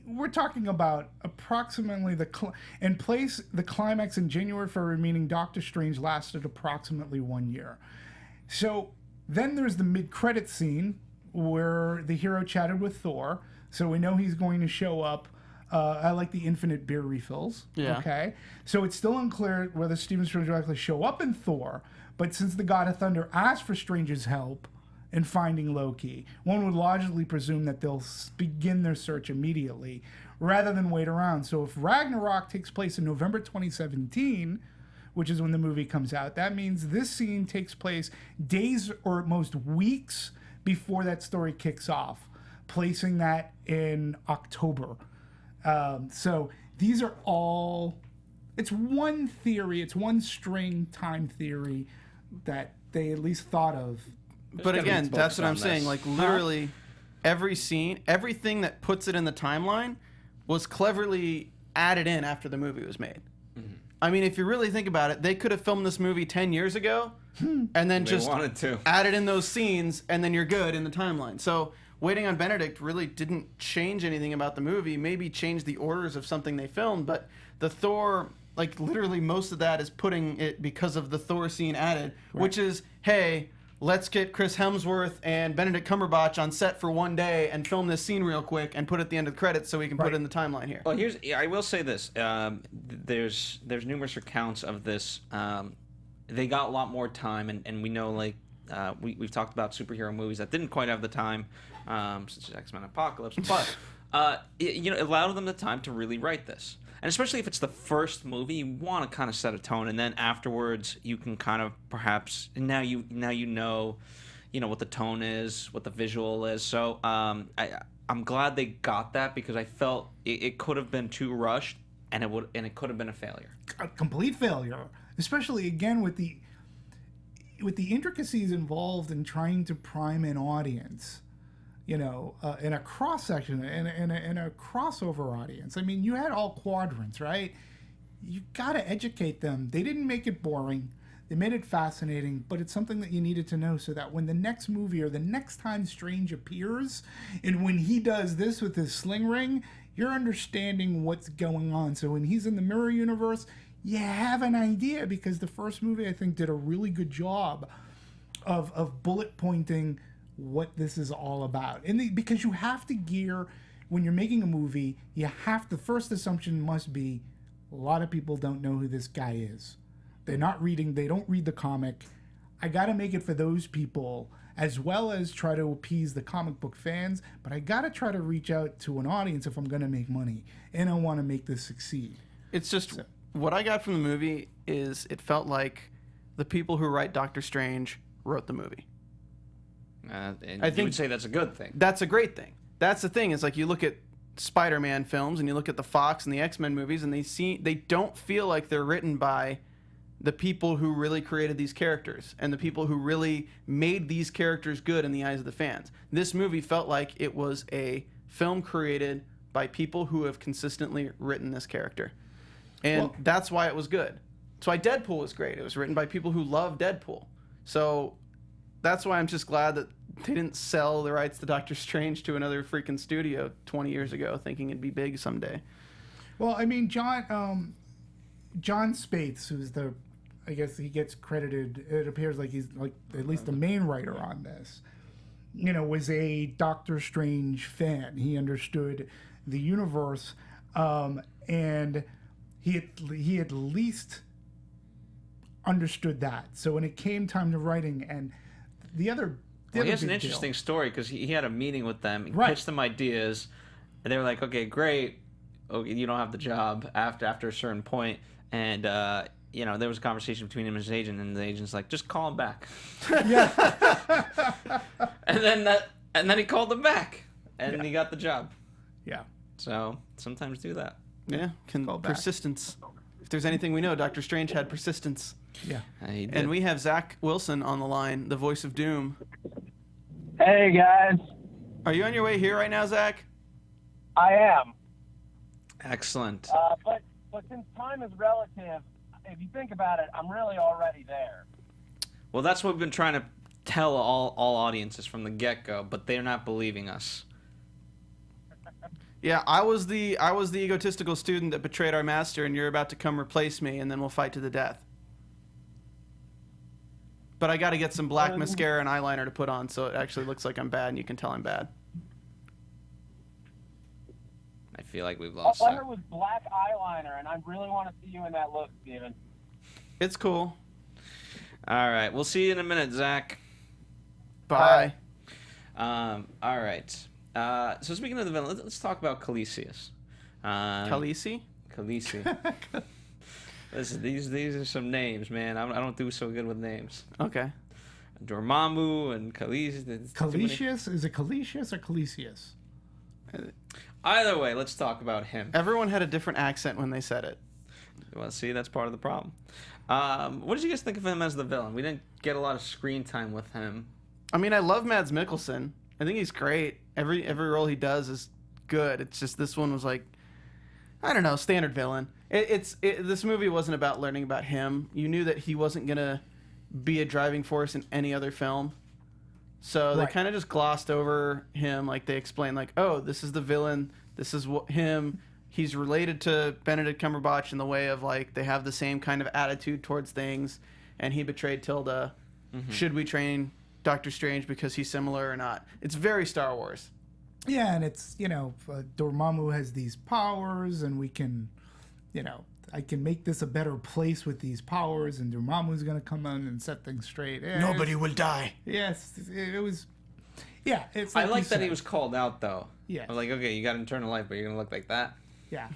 we're talking about approximately the climax in January, February, meaning Doctor Strange lasted approximately 1 year. So then there's the mid-credit scene where the hero chatted with Thor. So we know he's going to show up. I like the infinite beer refills. Yeah. Okay. So it's still unclear whether Stephen Strange will actually show up in Thor, but since the God of Thunder asked for Strange's help in finding Loki, one would logically presume that they'll begin their search immediately rather than wait around. So if Ragnarok takes place in November 2017, which is when the movie comes out, that means this scene takes place days or at most weeks before that story kicks off, placing that in October. So these are all, it's one theory, it's one string time theory that they at least thought of. But again, that's what I'm this. saying. Like, literally, every scene, everything that puts it in the timeline was cleverly added in after the movie was made. I mean, if you really think about it, they could have filmed this movie 10 years ago and then They just wanted to. added in those scenes, and then you're good in the timeline. So waiting on Benedict really didn't change anything about the movie, maybe changed the orders of something they filmed, but the Thor, like, literally most of that is putting it because of the Thor scene added, which is, hey, let's get Chris Hemsworth and Benedict Cumberbatch on set for one day and film this scene real quick and put it at the end of the credits so we can put it in the timeline here. Well, I will say this. There's numerous accounts of this. They got a lot more time, and we know, like, we've talked about superhero movies that didn't quite have the time, such as X-Men Apocalypse, but it allowed them the time to really write this. And especially if it's the first movie, you want to kind of set a tone, and then afterwards you can kind of perhaps now you know what the tone is, what the visual is. So I'm glad they got that, because I felt it could have been too rushed, and it could have been a failure. A complete failure, especially again with the intricacies involved in trying to prime an audience. In a cross section, in a crossover audience. I mean, you had all quadrants, right? You got to educate them. They didn't make it boring. They made it fascinating, but it's something that you needed to know so that when the next movie or the next time Strange appears, and when he does this with his sling ring, you're understanding what's going on. So when he's in the mirror universe, you have an idea, because the first movie, I think, did a really good job of bullet pointing what this is all about. Because you have to gear, when you're making a movie, the first assumption must be, a lot of people don't know who this guy is. They don't read the comic. I got to make it for those people, as well as try to appease the comic book fans, but I got to try to reach out to an audience if I'm going to make money, and I want to make this succeed. It's just, what I got from the movie is it felt like the people who write Doctor Strange wrote the movie. And I would say that's a good thing. That's a great thing. That's the thing. It's like you look at Spider-Man films and you look at the Fox and the X-Men movies, and they don't feel like they're written by the people who really created these characters and the people who really made these characters good in the eyes of the fans. This movie felt like it was a film created by people who have consistently written this character. And that's why it was good. That's why Deadpool was great. It was written by people who love Deadpool. So that's why I'm just glad that they didn't sell the rights to Doctor Strange to another freaking studio 20 years ago thinking it'd be big someday. Well, I mean, John Spates, who's I guess he gets credited, it appears like he's like at least the main writer on this, was a Doctor Strange fan. He understood the universe, and he at least understood that. So when it came time to writing, and he has an interesting story, because he had a meeting with them. He Right. pitched them ideas, and they were like, "Okay, great. Okay, you don't have the job after a certain point." And there was a conversation between him and his agent, and the agent's like, "Just call him back." Yeah. and then he called them back, and he got the job. Yeah. So sometimes do that. Yeah, persistence. If there's anything we know, Doctor Strange had persistence. Yeah. He did. And we have Zach Wilson on the line, the voice of Doom. Hey, guys. Are you on your way here right now, Zach? I am. Excellent. But since time is relative, if you think about it, I'm really already there. Well, that's what we've been trying to tell all audiences from the get-go, but they're not believing us. Yeah, I was the egotistical student that betrayed our master, and you're about to come replace me, and then we'll fight to the death. But I got to get some black mascara and eyeliner to put on, so it actually looks like I'm bad, and you can tell I'm bad. I feel like we've lost All I heard was black eyeliner, and I really want to see you in that look, Steven. It's cool. All right, we'll see you in a minute, Zach. Bye. All right. So speaking of the villain, let's talk about Kaecilius. Khaleesi? Kaecilius. Listen, these are some names, man. I don't do so good with names. Okay. Dormammu and Kaecilius. Kaecilius? Is it Kaecilius or Kaecilius? Either way, let's talk about him. Everyone had a different accent when they said it. Well, see, that's part of the problem. What did you guys think of him as the villain? We didn't get a lot of screen time with him. I mean, I love Mads Mikkelsen. I think he's great. Every role he does is good. It's just this one was like, I don't know, standard villain. This movie wasn't about learning about him. You knew that he wasn't gonna be a driving force in any other film. So they kind of just glossed over him. Like they explained, like, oh, this is the villain. This is him. He's related to Benedict Cumberbatch in the way of like they have the same kind of attitude towards things. And he betrayed Tilda. Mm-hmm. Should we train Doctor Strange because he's similar or not. It's very Star Wars. Yeah, and it's, Dormammu has these powers, and we can, I can make this a better place with these powers, and Dormammu's going to come in and set things straight. Yeah, Nobody will die. Yes, it was. Yeah, it's. I like like you that said. he was called out though. Yeah. I'm like, okay, you got eternal life, but you're gonna look like that. Yeah.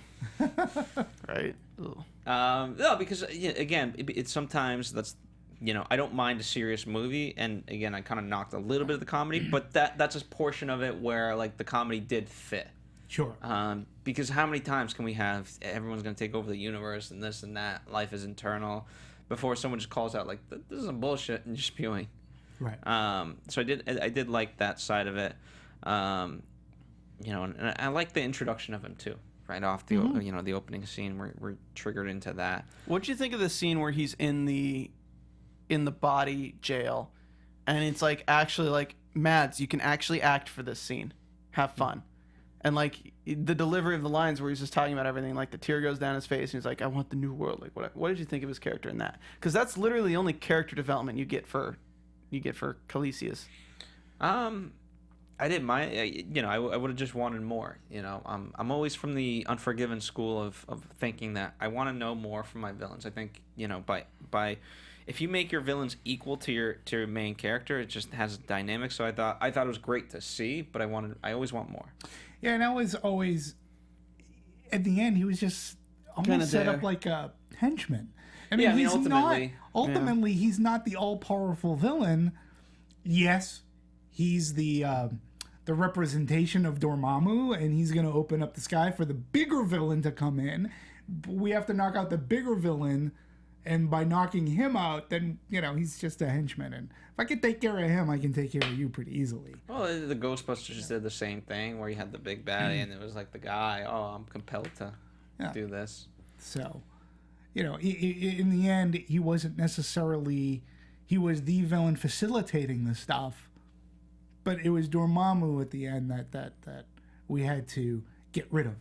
Right? Ugh. No, because again, it's sometimes that's I don't mind a serious movie, and again, I kind of knocked a little bit of the comedy, but that's a portion of it where like the comedy did fit. Sure. Because how many times can we have everyone's gonna take over the universe and this and that, life is eternal, before someone just calls out like this is some bullshit and just spewing. Right. So I did like that side of it. And I like the introduction of him too. Right off the the opening scene, we're triggered into that. What'd you think of the scene where he's in the body jail, and it's like actually like Mads, you can actually act for this scene, have fun, and like the delivery of the lines where he's just talking about everything, like the tear goes down his face, and he's like, "I want the new world." Like, what did you think of his character in that? Because that's literally the only character development you get for Kaecilius. I didn't mind. I would have just wanted more. I'm always from the Unforgiven school of thinking that I want to know more from my villains. I think by if you make your villains equal to your main character, it just has a dynamic. So I thought it was great to see, but I always want more. Yeah, and I was always at the end he was just almost set up like a henchman. I mean, he's ultimately he's not the all-powerful villain. Yes, he's the representation of Dormammu, and he's going to open up the sky for the bigger villain to come in. But we have to knock out the bigger villain, and by knocking him out, then he's just a henchman. And if I can take care of him, I can take care of you pretty easily. Well, the Ghostbusters did the same thing, where you had the big baddie, and it was like the guy. Oh, I'm compelled to do this. So, in the end, he wasn't necessarily. He was the villain facilitating the stuff. But it was Dormammu at the end that we had to get rid of,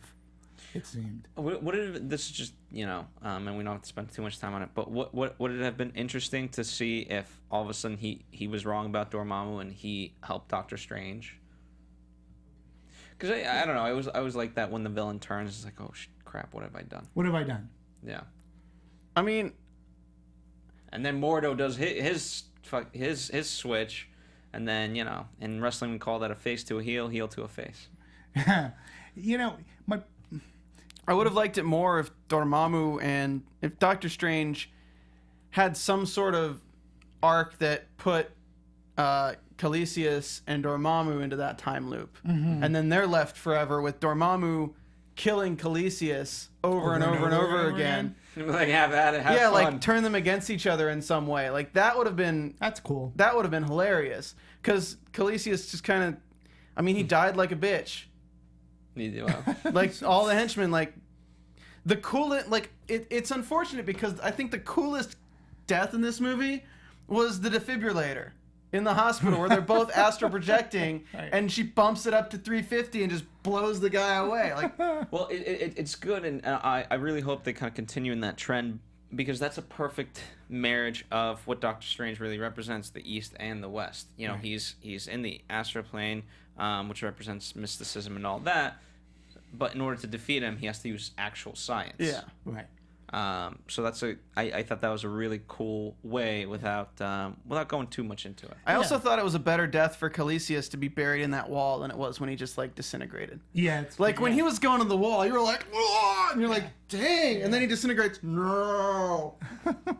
it seemed. This is just, and we don't have to spend too much time on it, but what would it have been interesting to see if all of a sudden he was wrong about Dormammu and he helped Doctor Strange? Because I don't know, I was like that when the villain turns, it's like, oh crap, what have I done? What have I done? Yeah. I mean... And then Mordo does his switch. And then, in wrestling we call that a face to a heel to a face. I would have liked it more if Dormammu and if Doctor Strange had some sort of arc that put Kaecilius and Dormammu into that time loop. Mm-hmm. And then they're left forever with Dormammu killing Kaecilius over and over again. Like, have at it, have fun. fun. Like, turn them against each other in some way. Like, that would have been... That's cool. That would have been hilarious. Because Kaecilius just kind of... I mean, he died like a bitch. Like, all the henchmen, like... The coolest... Like, it's unfortunate because I think the coolest death in this movie was the defibrillator in the hospital where they're both astral projecting, right. And she bumps it up to 350 and just blows the guy away. Like, well, it's good, and I really hope they kind of continue in that trend, because that's a perfect marriage of what Doctor Strange really represents, the East and the West. Right. He's in the astral plane, which represents mysticism and all that, but in order to defeat him, he has to use actual science. Yeah. Right. So that's I thought that was a really cool way without going too much into it. I also thought it was a better death for Kaecilius to be buried in that wall than it was when he just like disintegrated. Yeah, it's like when he was going to the wall, you were like, whoa! And you're like, dang, and then he disintegrates. No.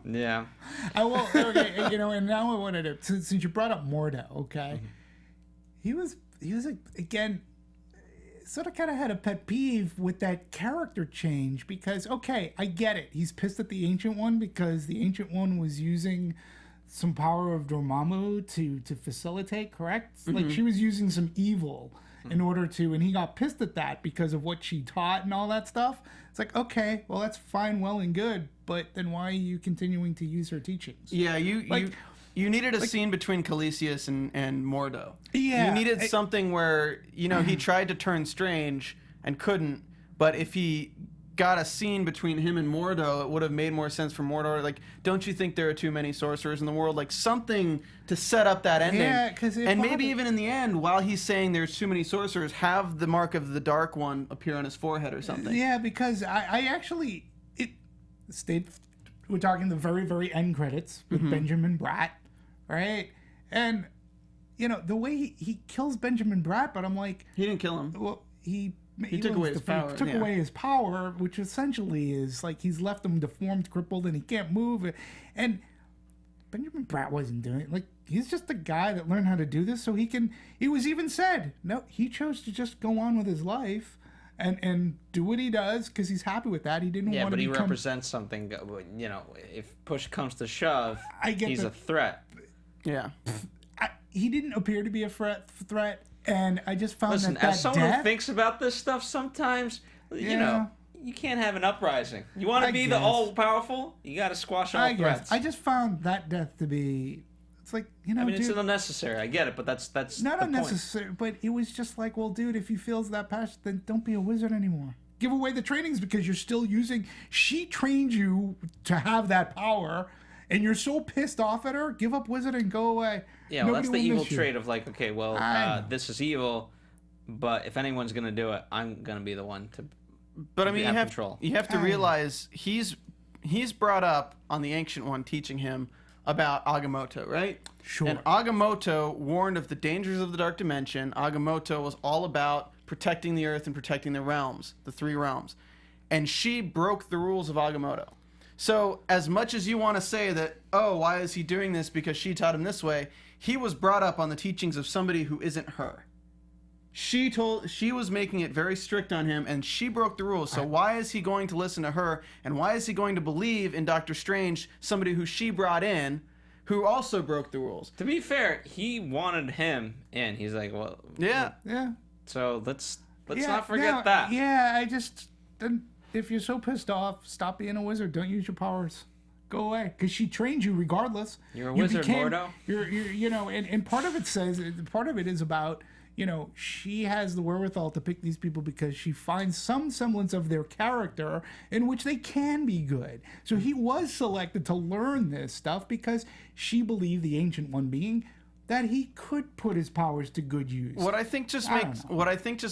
Yeah. I will. Okay, and now I wanted to, since you brought up Mordo, okay, he was again. Sort of kind of had a pet peeve with that character change because, okay, I get it. He's pissed at the Ancient One because the Ancient One was using some power of Dormammu to facilitate, correct? Mm-hmm. Like, she was using some evil in order to, and he got pissed at that because of what she taught and all that stuff. It's like, okay, well, that's fine, well and good, but then why are you continuing to use her teachings? Yeah, you needed a scene between Kaecilius and Mordo. Yeah. You needed something where, he tried to turn Strange and couldn't, but if he got a scene between him and Mordo, it would have made more sense for Mordo. Like, don't you think there are too many sorcerers in the world? Like, something to set up that ending. Yeah, 'cause and maybe even in the end, while he's saying there's too many sorcerers, have the mark of the Dark One appear on his forehead or something. Yeah, because I actually stayed. We're talking the very, very end credits with Benjamin Bratt, right? And the way he kills Benjamin Bratt, but I'm like, He didn't kill him. well, he took away his power, Took yeah. away his power, which essentially is like he's left him deformed, crippled, and he can't move. And Benjamin Bratt wasn't doing it. Like, he's just the guy that learned how to do this, so he can. It was even said, no, he chose to just go on with his life and do what he does because he's happy with that. He didn't Yeah, want but to he become. represents something. If push comes to shove, I get he's the- a threat. Yeah. He didn't appear to be a threat, and I just found Listen, that as someone death, who thinks about this stuff, sometimes Yeah. you can't have an uprising. You want I to be the guess. all-powerful, you got to squash all I guess threats. I just found that death to be. It's like I mean, it's dude, unnecessary. I get it, but that's not the point. unnecessary, but it was just like, well, dude, if he feels that passion, then don't be a wizard anymore. Give away the trainings because you're still using. She trained you to have that power, and you're so pissed off at her. Give up wizard and go away. Yeah, well, that's the Nobody will evil miss you. trait of like, okay, well, I know. this is evil, but if anyone's gonna do it, I'm gonna be the one to. But I mean, have control. you have to realize he's brought up on the Ancient One teaching him about Agamotto, right? Sure. And Agamotto warned of the dangers of the Dark Dimension. Agamotto was all about protecting the Earth and protecting the realms, the 3 realms. And she broke the rules of Agamotto. So as much as you want to say that, oh, why is he doing this because she taught him this way, he was brought up on the teachings of somebody who isn't her. She was making it very strict on him, and she broke the rules. So why is he going to listen to her, and why is he going to believe in Doctor Strange, somebody who she brought in, who also broke the rules? To be fair, he wanted him in. He's like, well, Yeah. Yeah. so let's Yeah, not forget no, that. Yeah, I just then if you're so pissed off, stop being a wizard. Don't use your powers. Go away, because she trained you regardless. You're a wizard, Mordo. You're and part of it is about she has the wherewithal to pick these people because she finds some semblance of their character in which they can be good. So he was selected to learn this stuff because she believed, the Ancient One being, that he could put his powers to good use. What I think just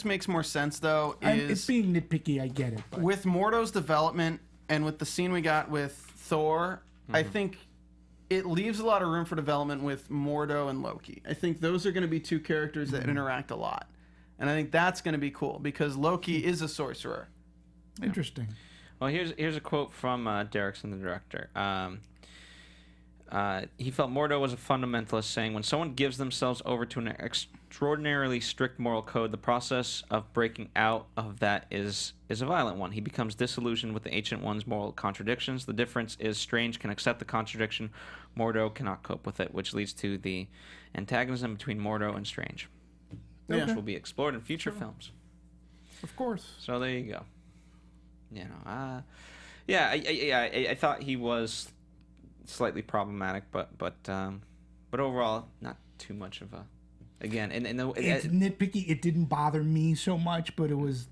makes more sense though It's is being nitpicky, I get it. But. with Mordo's development and with the scene we got with Thor, I think it leaves a lot of room for development with Mordo and Loki. I think those are going to be 2 characters that interact a lot. And I think that's going to be cool because Loki is a sorcerer. Interesting. Well, here's a quote from Derrickson, the director. He felt Mordo was a fundamentalist, saying, when someone gives themselves over to an extraordinarily strict moral code, the process of breaking out of that is a violent one. He becomes disillusioned with the Ancient One's moral contradictions. The difference is Strange can accept the contradiction. Mordo cannot cope with it, which leads to the antagonism between Mordo and Strange, which will be explored in future films. Of course. So there you go. I thought he was slightly problematic, but overall not too much of a. Again, and It's nitpicky. It didn't bother me so much, but it was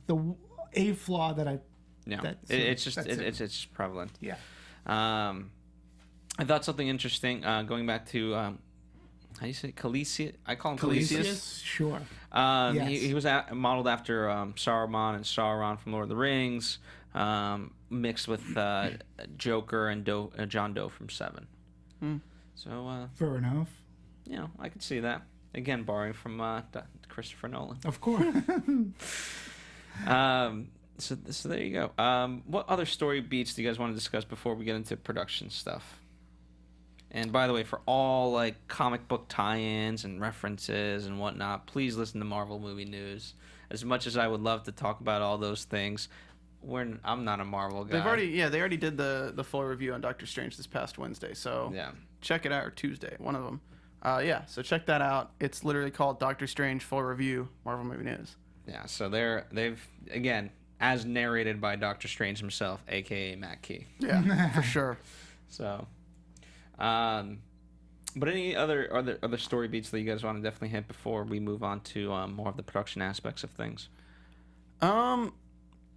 a flaw that I. no, that's it's it. just prevalent. Yeah. I thought something interesting. Going back to how do you say Kaecilius? I call him Kaecilius. Sure. He Yes. was modeled after Saruman and Sauron from Lord of the Rings, mixed with Joker and John Doe from Seven. So Fair enough. I could see that. Again, borrowing from Christopher Nolan. Of course. So there you go. What other story beats do you guys want to discuss before we get into production stuff? And by the way, for all like comic book tie-ins and references and whatnot, please listen to Marvel Movie News. As much as I would love to talk about all those things, I'm not a Marvel guy. They already did the full review on Doctor Strange this past Wednesday. So check it out, or Tuesday, one of them. So check that out. It's literally called Doctor Strange Full Review, Marvel Movie News. Yeah, so they've again, as narrated by Doctor Strange himself, aka Matt Key. Yeah, for sure. So, but any other story beats that you guys want to definitely hit before we move on to more of the production aspects of things?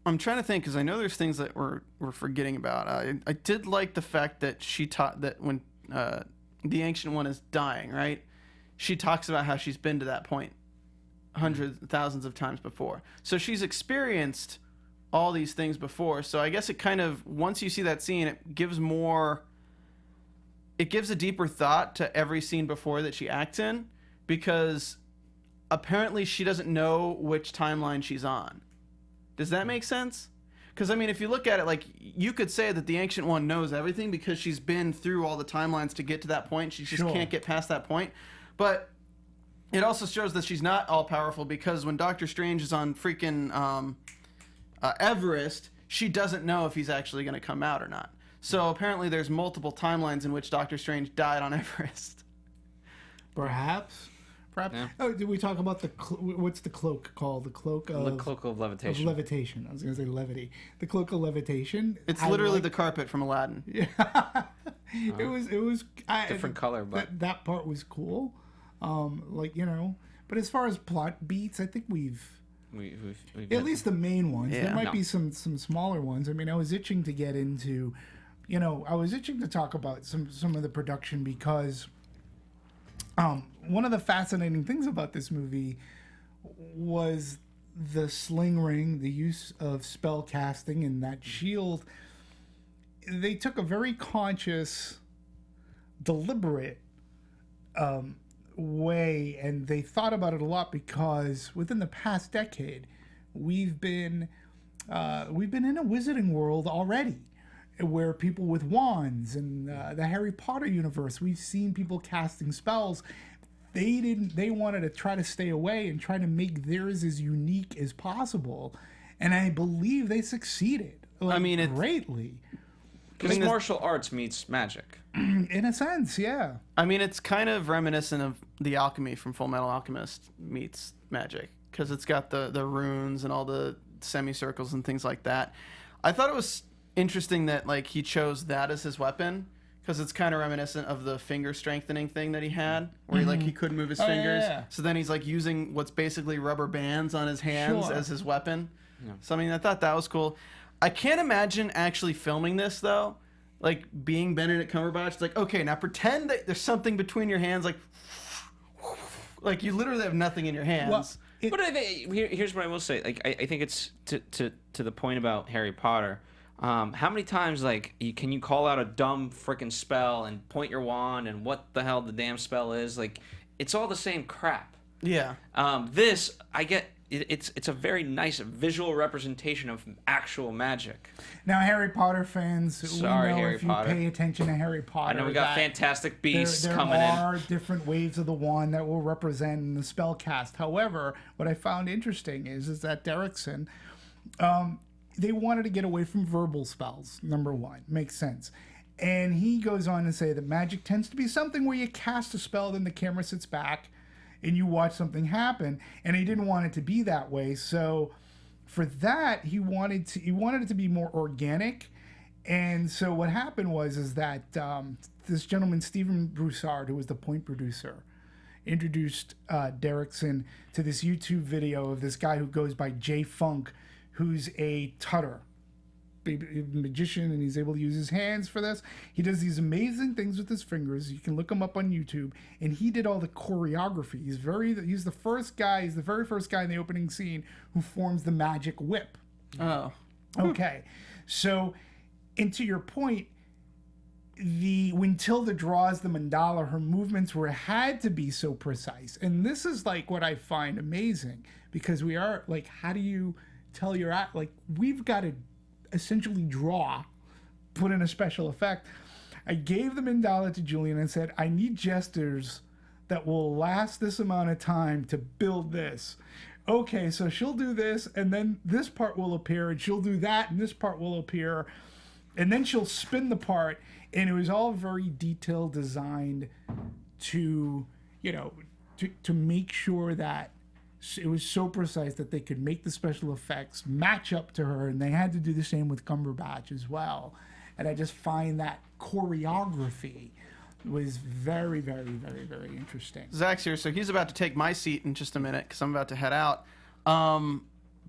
I'm trying to think because I know there's things that we're forgetting about. I did like the fact that she taught that when the Ancient One is dying, right? She talks about how she's been to that point hundreds, thousands of times before. So she's experienced all these things before. So I guess it kind of, once you see that scene, it gives a deeper thought to every scene before that she acts in, because apparently she doesn't know which timeline she's on. Does that make sense? Because, I mean, if you look at it, like, you could say that the Ancient One knows everything because she's been through all the timelines to get to that point. She just can't get past that point. But it also shows that she's not all-powerful, because when Doctor Strange is on freaking Everest, she doesn't know if he's actually going to come out or not. So apparently there's multiple timelines in which Doctor Strange died on Everest. Perhaps. Yeah. Oh, did we talk about what's the cloak called? The cloak of Levitation. Of levitation. I was going to say levity. The cloak of levitation. It's literally the carpet from Aladdin. Yeah. It was Different color, but that part was cool. Like, you know, but as far as plot beats, I think we've at least the main ones. Yeah. There might be some smaller ones. I mean, I was itching to get into, you know, I was itching to talk about some of the production, because one of the fascinating things about this movie was the sling ring, the use of spell casting, and that shield. They took a very conscious, deliberate way, and they thought about it a lot, because within the past decade, we've been in a wizarding world already, where people with wands, and the Harry Potter universe, we've seen people casting spells. They wanted to try to stay away and try to make theirs as unique as possible, and I believe they succeeded. Like, I mean, greatly. Because martial arts meets magic. In a sense, yeah. I mean, it's kind of reminiscent of the alchemy from Full Metal Alchemist meets magic, because it's got the runes and all the semicircles and things like that. I thought it was interesting that, like, he chose that as his weapon, because it's kind of reminiscent of the finger strengthening thing that he had, where he couldn't move his fingers. Yeah. So then he's like using what's basically rubber bands on his hands as his weapon. Yeah. So I mean, I thought that was cool. I can't imagine actually filming this though, like being Benedict Cumberbatch. It's like, okay, now pretend that there's something between your hands, like you literally have nothing in your hands. Well, But I think here's what I will say. Like I think it's to the point about Harry Potter. How many times, like, can you call out a dumb freaking spell and point your wand and what the hell the damn spell is? Like, it's all the same crap. Yeah. This, I get, it's a very nice visual representation of actual magic. Now, Harry Potter fans, Sorry, we know Harry if you Potter. pay attention to Harry Potter, I know we got fantastic beasts there coming in. are different waves of the wand that will represent the spell cast. However, what I found interesting is that Derrickson, they wanted to get away from verbal spells, number one. Makes sense. And he goes on to say that magic tends to be something where you cast a spell, then the camera sits back, and you watch something happen. And he didn't want it to be that way. So for that, he wanted it to be more organic. And so what happened was that this gentleman, Stephen Broussard, who was the point producer, introduced Derrickson to this YouTube video of this guy who goes by J Funk, who's a tutter, a magician, and he's able to use his hands for this. He does these amazing things with his fingers. You can look him up on YouTube, and he did all the choreography. He's the very first guy in the opening scene who forms the magic whip. Oh. Okay, so, and to your point, when Tilda draws the mandala, her movements had to be so precise, and this is like what I find amazing, because we are like, how do you tell your act? Like, we've got to essentially put in a special effect. I gave the mandala to Julian and said, I need gestures that will last this amount of time to build this. Okay, so she'll do this, and then this part will appear, and she'll do that, and this part will appear, and then she'll spin the part, and it was all very detailed, designed to make sure that it was so precise that they could make the special effects match up to her, and they had to do the same with Cumberbatch as well. And I just find that choreography was very, very, very, very interesting. Zach's here, so he's about to take my seat in just a minute because I'm about to head out.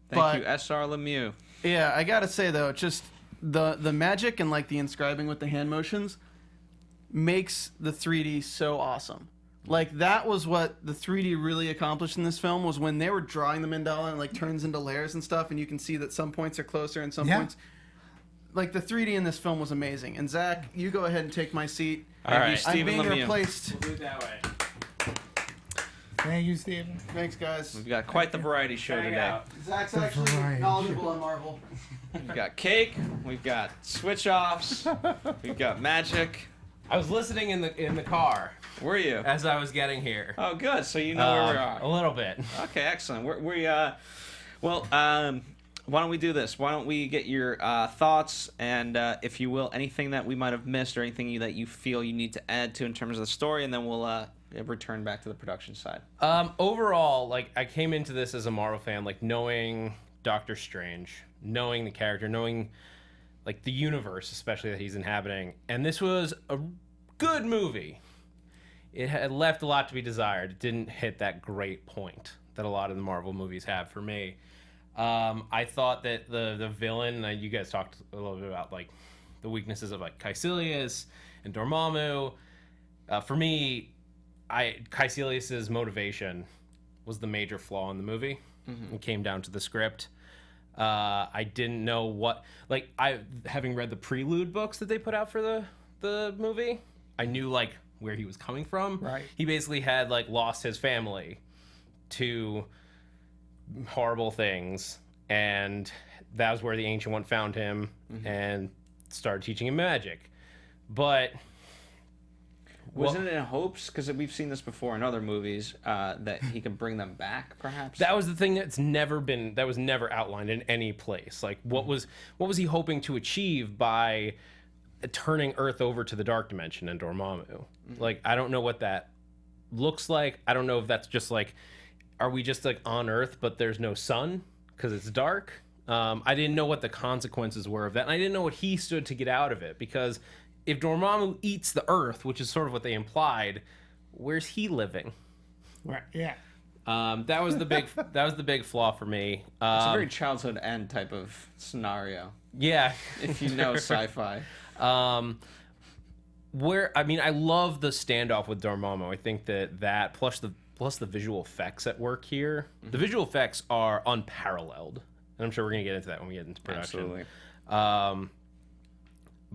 Thank you, S.R. Lemieux. Yeah, I gotta say though, just the magic and like the inscribing with the hand motions makes the 3D so awesome. Like that was what the 3D really accomplished in this film, was when they were drawing the mandala and like turns into layers and stuff, and you can see that some points are closer and some points. Like the 3D in this film was amazing. And Zach, you go ahead and take my seat. All right, I'm Stephen being Lemieux. replaced. We'll do it that way. Thank you, Steven. Thanks, guys. We've got quite the variety show Hang today. out. Zach's actually variety. knowledgeable on Marvel. We've got cake. We've got switch offs. We've got magic. I was listening in the car Were you? as I was getting here. Oh, good. So you know where we are. A little bit. Okay, excellent. Well, why don't we do this? Why don't we get your thoughts and, if you will, anything that we might have missed or anything that you feel you need to add to in terms of the story, and then we'll return back to the production side. Overall, like, I came into this as a Marvel fan, like, knowing Doctor Strange, knowing the character, knowing, like, the universe, especially that he's inhabiting. And this was a good movie. It had left a lot to be desired. It didn't hit that great point that a lot of the Marvel movies have for me. I thought that the villain, you guys talked a little bit about, like, the weaknesses of, like, Kaecilius and Dormammu. For me, Kaecilius's motivation was the major flaw in the movie. It came down to the script. I didn't know what, like, having read the prelude books that they put out for the movie, I knew, like, where he was coming from. Right. He basically had, like, lost his family to horrible things, and that was where the Ancient One found him and started teaching him magic. But Wasn't it in hopes, because we've seen this before in other movies, that he could bring them back, perhaps? that was the thing that was never outlined in any place. Like, what was he hoping to achieve by turning Earth over to the Dark Dimension and Dormammu? Like, I don't know what that looks like. I don't know if that's just like, are we just like on Earth but there's no sun because it's dark? I didn't know what the consequences were of that, and I didn't know what he stood to get out of it, because if Dormammu eats the Earth, which is sort of what they implied, where's he living? Right. Yeah. That was the big flaw for me. It's a very childhood end type of scenario, Yeah. if you know sci-fi. I love the standoff with Dormammu. I think that plus the visual effects at work here. The visual effects are unparalleled, and I'm sure we're gonna get into that when we get into production. Absolutely.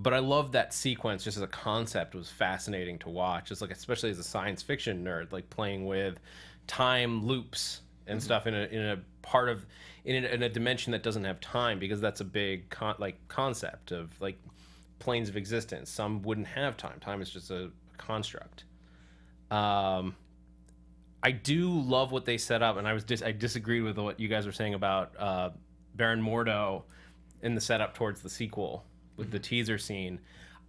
But I love that sequence just as a concept. Was fascinating to watch. Just like, especially as a science fiction nerd, like playing with time loops and stuff in a dimension that doesn't have time, because that's a big concept of like planes of existence. Some wouldn't have time. Time is just a construct. I do love what they set up, and I disagreed with what you guys were saying about Baron Mordo in the setup towards the sequel with the teaser scene.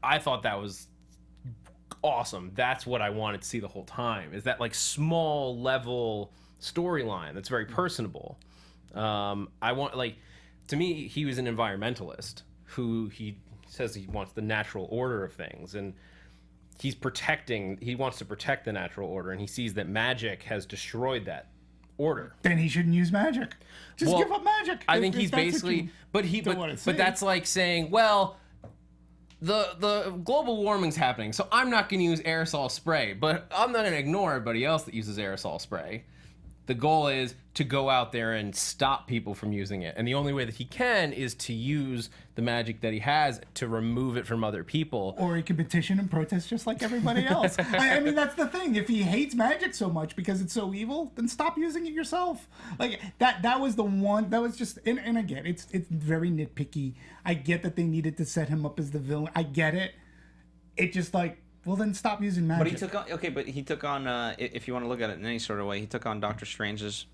I thought that was awesome. That's what I wanted to see the whole time, is that like small level storyline that's very personable. To me, he was an environmentalist who he says he wants the natural order of things, and he wants to protect the natural order, and he sees that magic has destroyed that order. Then he shouldn't use magic. Just give up magic. I think If he's that's what basically, you but don't wanna say. that's like saying, well, the global warming's happening, so I'm not going to use aerosol spray, but I'm not going to ignore everybody else that uses aerosol spray. The goal is to go out there and stop people from using it, and the only way that he can is to use the magic that he has to remove it from other people. Or he can petition and protest just like everybody else. I mean, that's the thing. If he hates magic so much because it's so evil, then stop using it yourself. Like that was the one. That was just. And again, it's very nitpicky. I get that they needed to set him up as the villain. I get it. It just like. Well, then stop using magic. But he took on, if you want to look at it in any sort of way, he took on Doctor Strange's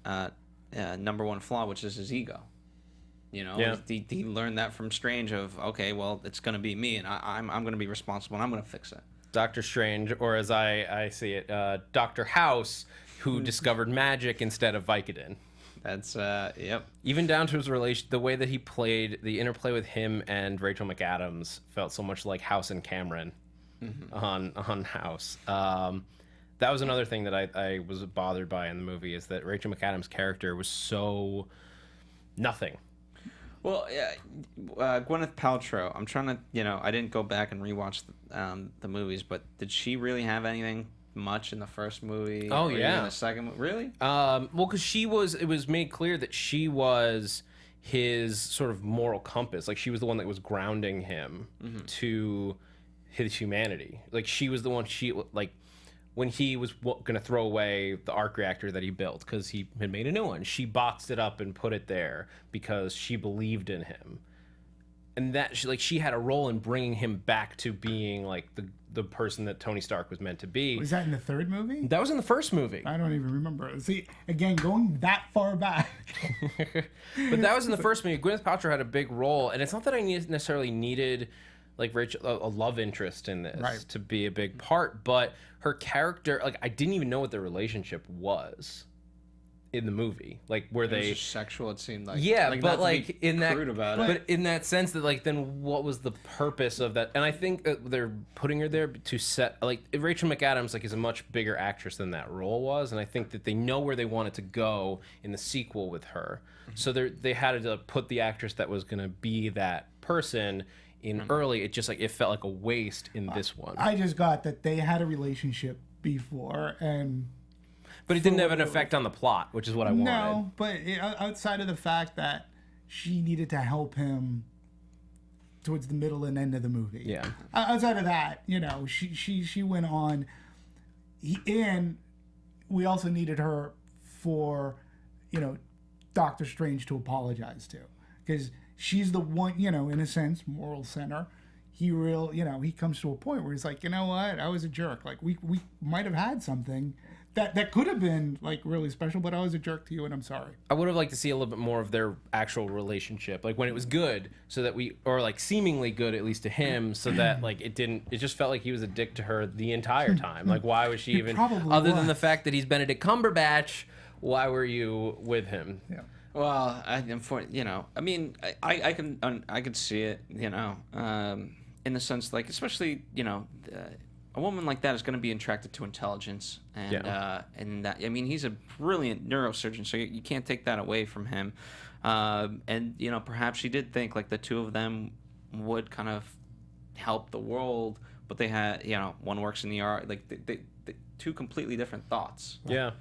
number one flaw, which is his ego. You know, Yeah. he learned that from Strange of, okay, well, it's going to be me, and I'm going to be responsible, and I'm going to fix it. Dr. Strange, or as I see it, Dr. House, who discovered magic instead of Vicodin. That's, yep. Even down to his relation, the way that he played, the interplay with him and Rachel McAdams felt so much like House and Cameron on House. That was another thing that I was bothered by in the movie, is that Rachel McAdams' character was so nothing. Well, Gwyneth Paltrow. I'm trying to, I didn't go back and rewatch the movies, but did she really have anything much in the first movie? Oh, or yeah. even the second movie? Really? Well, because it was made clear that she was his sort of moral compass. Like, she was the one that was grounding him to his humanity. Like, she was the one, when he was going to throw away the arc reactor that he built because he had made a new one, she boxed it up and put it there because she believed in him. And that she had a role in bringing him back to being like the person that Tony Stark was meant to be. Was that in the third movie? That was in the first movie. I don't even remember. See, again, going that far back. But that was in the first movie. Gwyneth Paltrow had a big role, and it's not that I necessarily needed like Rachel a love interest in this to be a big part, but her character, like, I didn't even know what their relationship was in the movie, like where It was they just sexual. It seemed like but like in that about but in that sense that like then what was the purpose of that? And I think that they're putting her there to set like Rachel McAdams like is a much bigger actress than that role was, and I think that they know where they wanted to go in the sequel with her, so they had to put the actress that was going to be that person in early. It just like it felt like a waste in this one. I just got that they had a relationship before, but it didn't have an effect on the plot, which is what I wanted. No, but outside of the fact that she needed to help him towards the middle and end of the movie. Yeah. Outside of that, she went on. And we also needed her for, Doctor Strange to apologize to, because she's the one, in a sense, moral center. He comes to a point where he's like, you know what, I was a jerk. Like we might have had something that could have been like really special, but I was a jerk to you and I'm sorry. I would have liked to see a little bit more of their actual relationship, like when it was good, so that or like seemingly good, at least to him, so that like it just felt like he was a dick to her the entire time. Like, why was she even, other than the fact that he's Benedict Cumberbatch, why were you with him? Yeah. Well, I mean, I can see it, in the sense, like, especially, a woman like that is going to be attracted to intelligence, and that, I mean, he's a brilliant neurosurgeon, so you can't take that away from him, and perhaps she did think like the two of them would kind of help the world, but they had, one works in the art, like they two completely different thoughts. Yeah.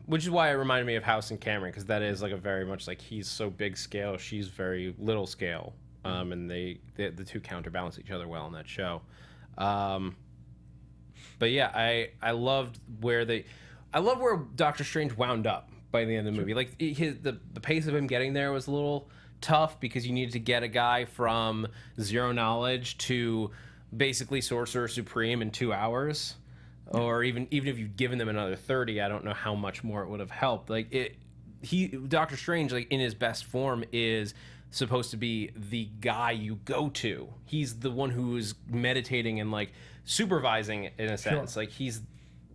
Which is why it reminded me of House and Cameron, because that is like a very much like he's so big scale, she's very little scale, and the two counterbalance each other well in that show. But yeah, I loved where Doctor Strange wound up by the end of the movie. Like the pace of him getting there was a little tough because you needed to get a guy from zero knowledge to basically Sorcerer Supreme in 2 hours. Or even if you'd given them another 30, I don't know how much more it would have helped. Like Doctor Strange, like in his best form, is supposed to be the guy you go to. He's the one who is meditating and like supervising in a sense. Like he's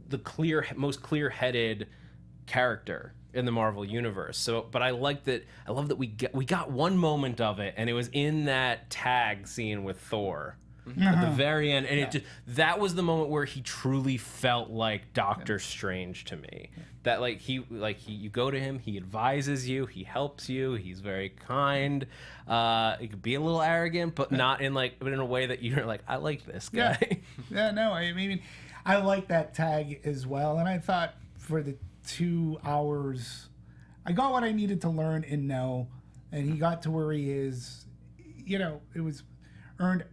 the most clear-headed character in the Marvel universe. So, but I love that we got one moment of it, and it was in that tag scene with Thor. At the very end, and that was the moment where he truly felt like Doctor Strange to me. That you go to him, he advises you, he helps you, he's very kind. He could be a little arrogant, but not in a way that you're like, I like this guy. No, I mean, I like that tag as well, and I thought for the 2 hours, I got what I needed to learn and know, and he got to where he is. It was earned.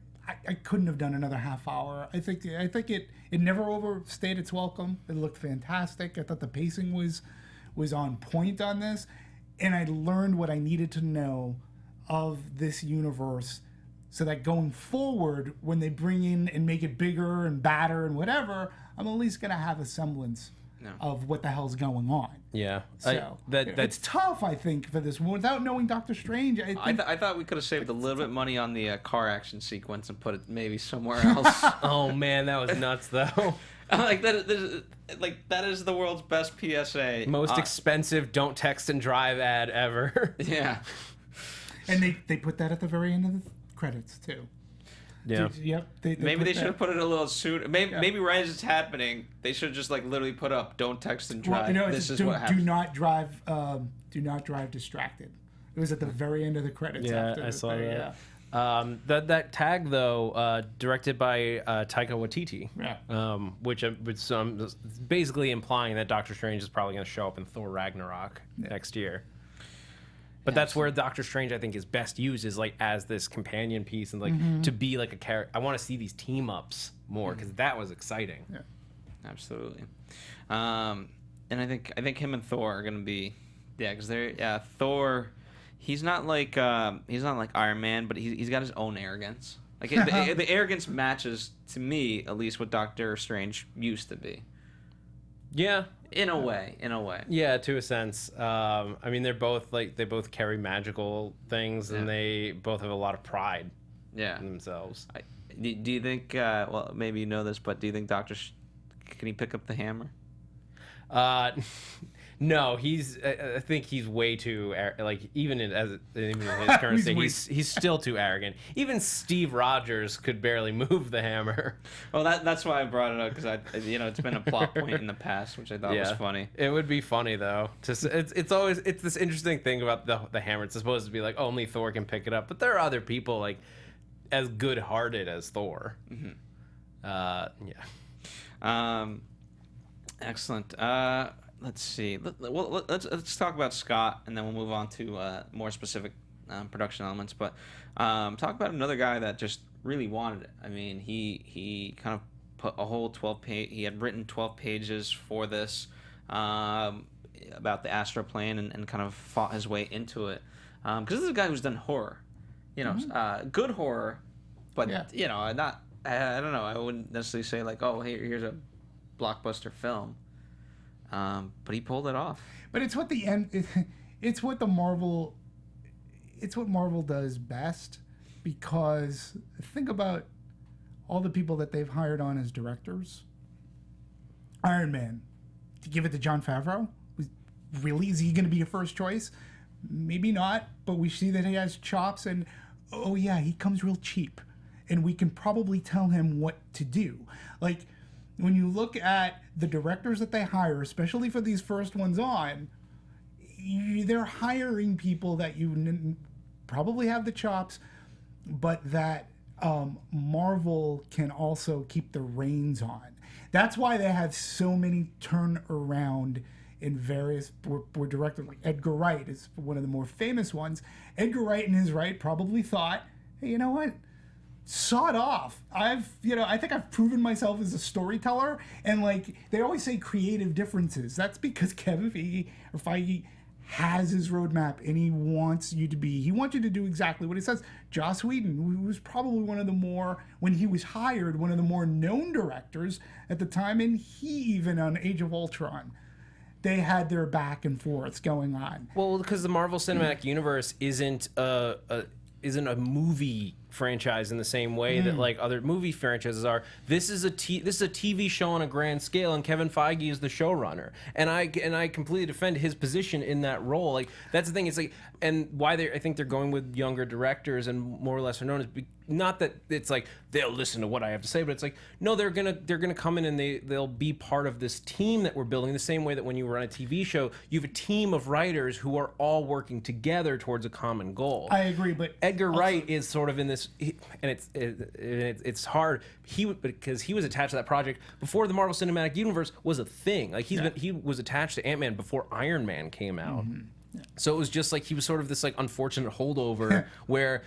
I couldn't have done another half hour. I think it never overstayed its welcome. It looked fantastic. I thought the pacing was on point on this, and I learned what I needed to know of this universe, so that going forward, when they bring in and make it bigger and badder and whatever, I'm at least gonna have a semblance of what the hell's going on. Yeah, so it's tough, I think, for this one without knowing Doctor Strange. I thought we could have saved a little bit money on the car action sequence and put it maybe somewhere else. Oh man, that was nuts though. That is the world's best PSA. Most expensive "don't text and drive" ad ever. Yeah, and they put that at the very end of the credits too. Yeah. Yep. Maybe they should have put it a little sooner. Maybe right as it's happening, they should have just literally put up "Don't text and drive." Well, this is what happens. Do not drive. Do not drive distracted. It was at the very end of the credits. Yeah, after I the saw thing, that. Yeah. That tag though, directed by Taika Waititi, Yeah. which is basically implying that Doctor Strange is probably going to show up in Thor Ragnarok next year. But that's where Doctor Strange, I think, is best used, is like as this companion piece and like to be like a character. I want to see these team ups more because that was exciting. Yeah. Absolutely. And I think him and Thor are gonna be, because they're Thor. He's not like Iron Man, but he's got his own arrogance. Like the arrogance matches, to me at least, what Doctor Strange used to be. Yeah. In a way. Yeah, to a sense. I mean, they both carry magical things, and they both have a lot of pride in themselves. Do you think? Well, maybe you know this, but do you think can he pick up the hammer? No, I think he's way too even in his current state, he's still too arrogant. Even Steve Rogers could barely move the hammer. Well, that's why I brought it up, because it's been a plot point in the past, which I thought was funny. It would be funny though. It's this interesting thing about the hammer. It's supposed to be like only Thor can pick it up, but there are other people like as good-hearted as Thor. Excellent. Let's see. Let's talk about Scott, and then we'll move on to more specific production elements. But talk about another guy that just really wanted it. I mean, he kind of put a whole 12-page. He had written 12 pages for this about the astral plane, and kind of fought his way into it. Because this is a guy who's done horror, good horror, but not. I don't know. I wouldn't necessarily say like, oh, here's a blockbuster film. But he pulled it off. But it's what it's what Marvel does best, because think about all the people that they've hired on as directors. Iron Man, to give it to Jon Favreau, is he going to be a first choice? Maybe not, but we see that he has chops, and he comes real cheap, and we can probably tell him what to do. Like, when you look at the directors that they hire, especially for these first ones on, they're hiring people that you probably have the chops, but that Marvel can also keep the reins on. That's why they have so many turnaround in various were directors. Like Edgar Wright is one of the more famous ones. Edgar Wright in his right probably thought, hey, you know what? Sawed off. I think I've proven myself as a storyteller, and like they always say creative differences. That's because Kevin Feige has his roadmap, and he wants you to do exactly what he says. Joss Whedon, who was probably when he was hired, one of the more known directors at the time, and he even on Age of Ultron, they had their back and forths going on. Well, because the Marvel Cinematic Universe isn't a movie franchise in the same way that like other movie franchises are. This is a TV show on a grand scale, and Kevin Feige is the showrunner, and I completely defend his position in that role. Like, that's the thing. It's like, and why I think they're going with younger directors and more or less are known as, not that it's like they'll listen to what I have to say, but it's like, no, they're gonna come in and they'll be part of this team that we're building, the same way that when you run a TV show, you have a team of writers who are all working together towards a common goal. I agree, but Edgar Wright is sort of in this, and it's hard. Because he was attached to that project before the Marvel Cinematic Universe was a thing. Like he was attached to Ant-Man before Iron Man came out. Yeah. So it was just like he was sort of this like unfortunate holdover where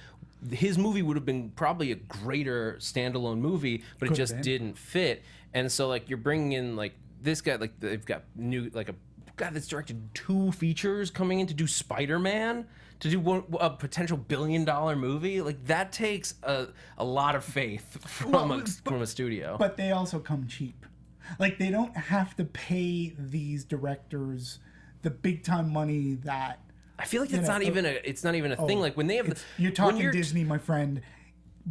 his movie would have been probably a greater standalone movie, but it just didn't fit. And so like you're bringing in like this guy, like they've got new like a guy that's directed 2 features coming in to do Spider-Man, to do a potential $1 billion movie. Like that takes a lot of faith from a studio. But they also come cheap. Like they don't have to pay these directors the big time money that I feel like it's not even a thing. Like when they have you're talking Disney, my friend.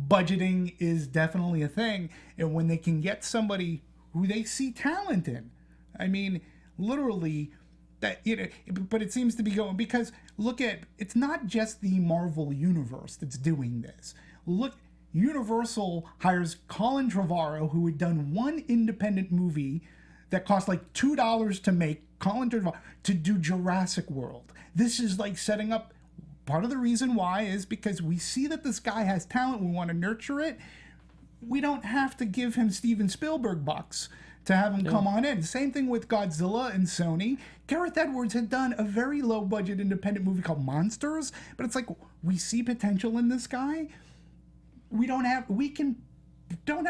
Budgeting is definitely a thing, and when they can get somebody who they see talent in, I mean, literally, that but it seems to be going, because look at, it's not just the Marvel universe that's doing this. Look, Universal hires Colin Trevorrow, who had done one independent movie that cost like $2 to make, Colin Trevorrow, to do Jurassic World. This is like setting up part of the reason why is because we see that this guy has talent. We want to nurture it. We don't have to give him Steven Spielberg bucks to have him come on in. Same thing with Godzilla and Sony. Gareth Edwards had done a very low-budget independent movie called Monsters, but it's like, we see potential in this guy. Don't have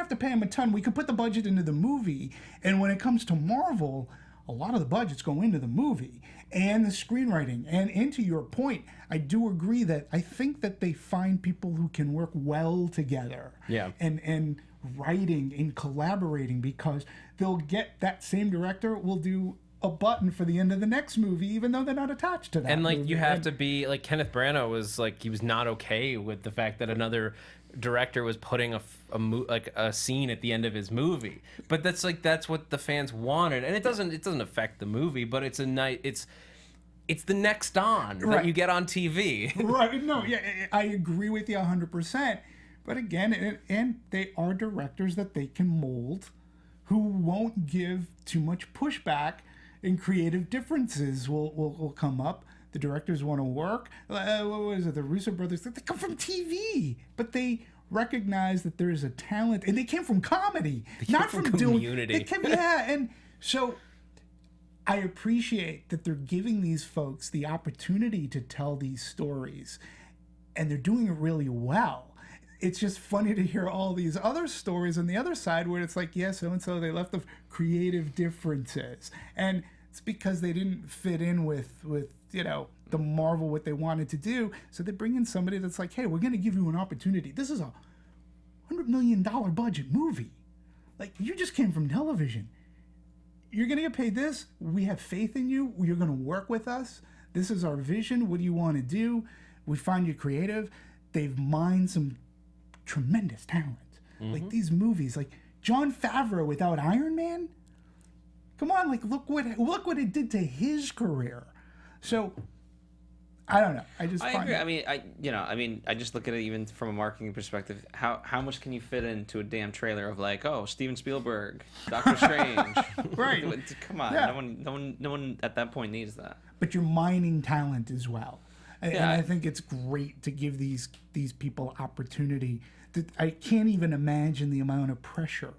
to pay him a ton. We could put the budget into the movie, and when it comes to Marvel, a lot of the budgets go into the movie and the screenwriting. And into your point, I do agree that I think that they find people who can work well together. Yeah. And writing and collaborating, because they'll get that same director will do a button for the end of the next movie, even though they're not attached to that. And like movie. you have to be like Kenneth Branagh was like, he was not okay with the fact that another director was putting a scene at the end of his movie. But that's what the fans wanted, and it doesn't affect the movie, but it's the next on that you get on TV. Right. No, yeah, I agree with you 100%. But again, and they are directors that they can mold, who won't give too much pushback, and creative differences will come up. The directors want to work. What was it? The Russo brothers, they come from TV, but they recognize that there is a talent, and they came from comedy, not from Community. And so I appreciate that they're giving these folks the opportunity to tell these stories, and they're doing it really well. It's just funny to hear all these other stories on the other side where it's like, yeah, so-and-so, they left the creative differences. And it's because they didn't fit in with the Marvel, what they wanted to do. So they bring in somebody that's like, hey, we're going to give you an opportunity. This is a $100 million budget movie. Like, you just came from television. You're going to get paid this. We have faith in you. You're going to work with us. This is our vision. What do you want to do? We find you creative. They've mined some tremendous talent. Like these movies, like Jon Favreau without Iron Man. Come on, like look what it did to his career. So I don't know. I agree. I just look at it even from a marketing perspective. How much can you fit into a damn trailer of like, oh, Steven Spielberg, Doctor Strange? Right. Come on. Yeah. No one at that point needs that. But you're mining talent as well. And I think it's great to give these people opportunity. I can't even imagine the amount of pressure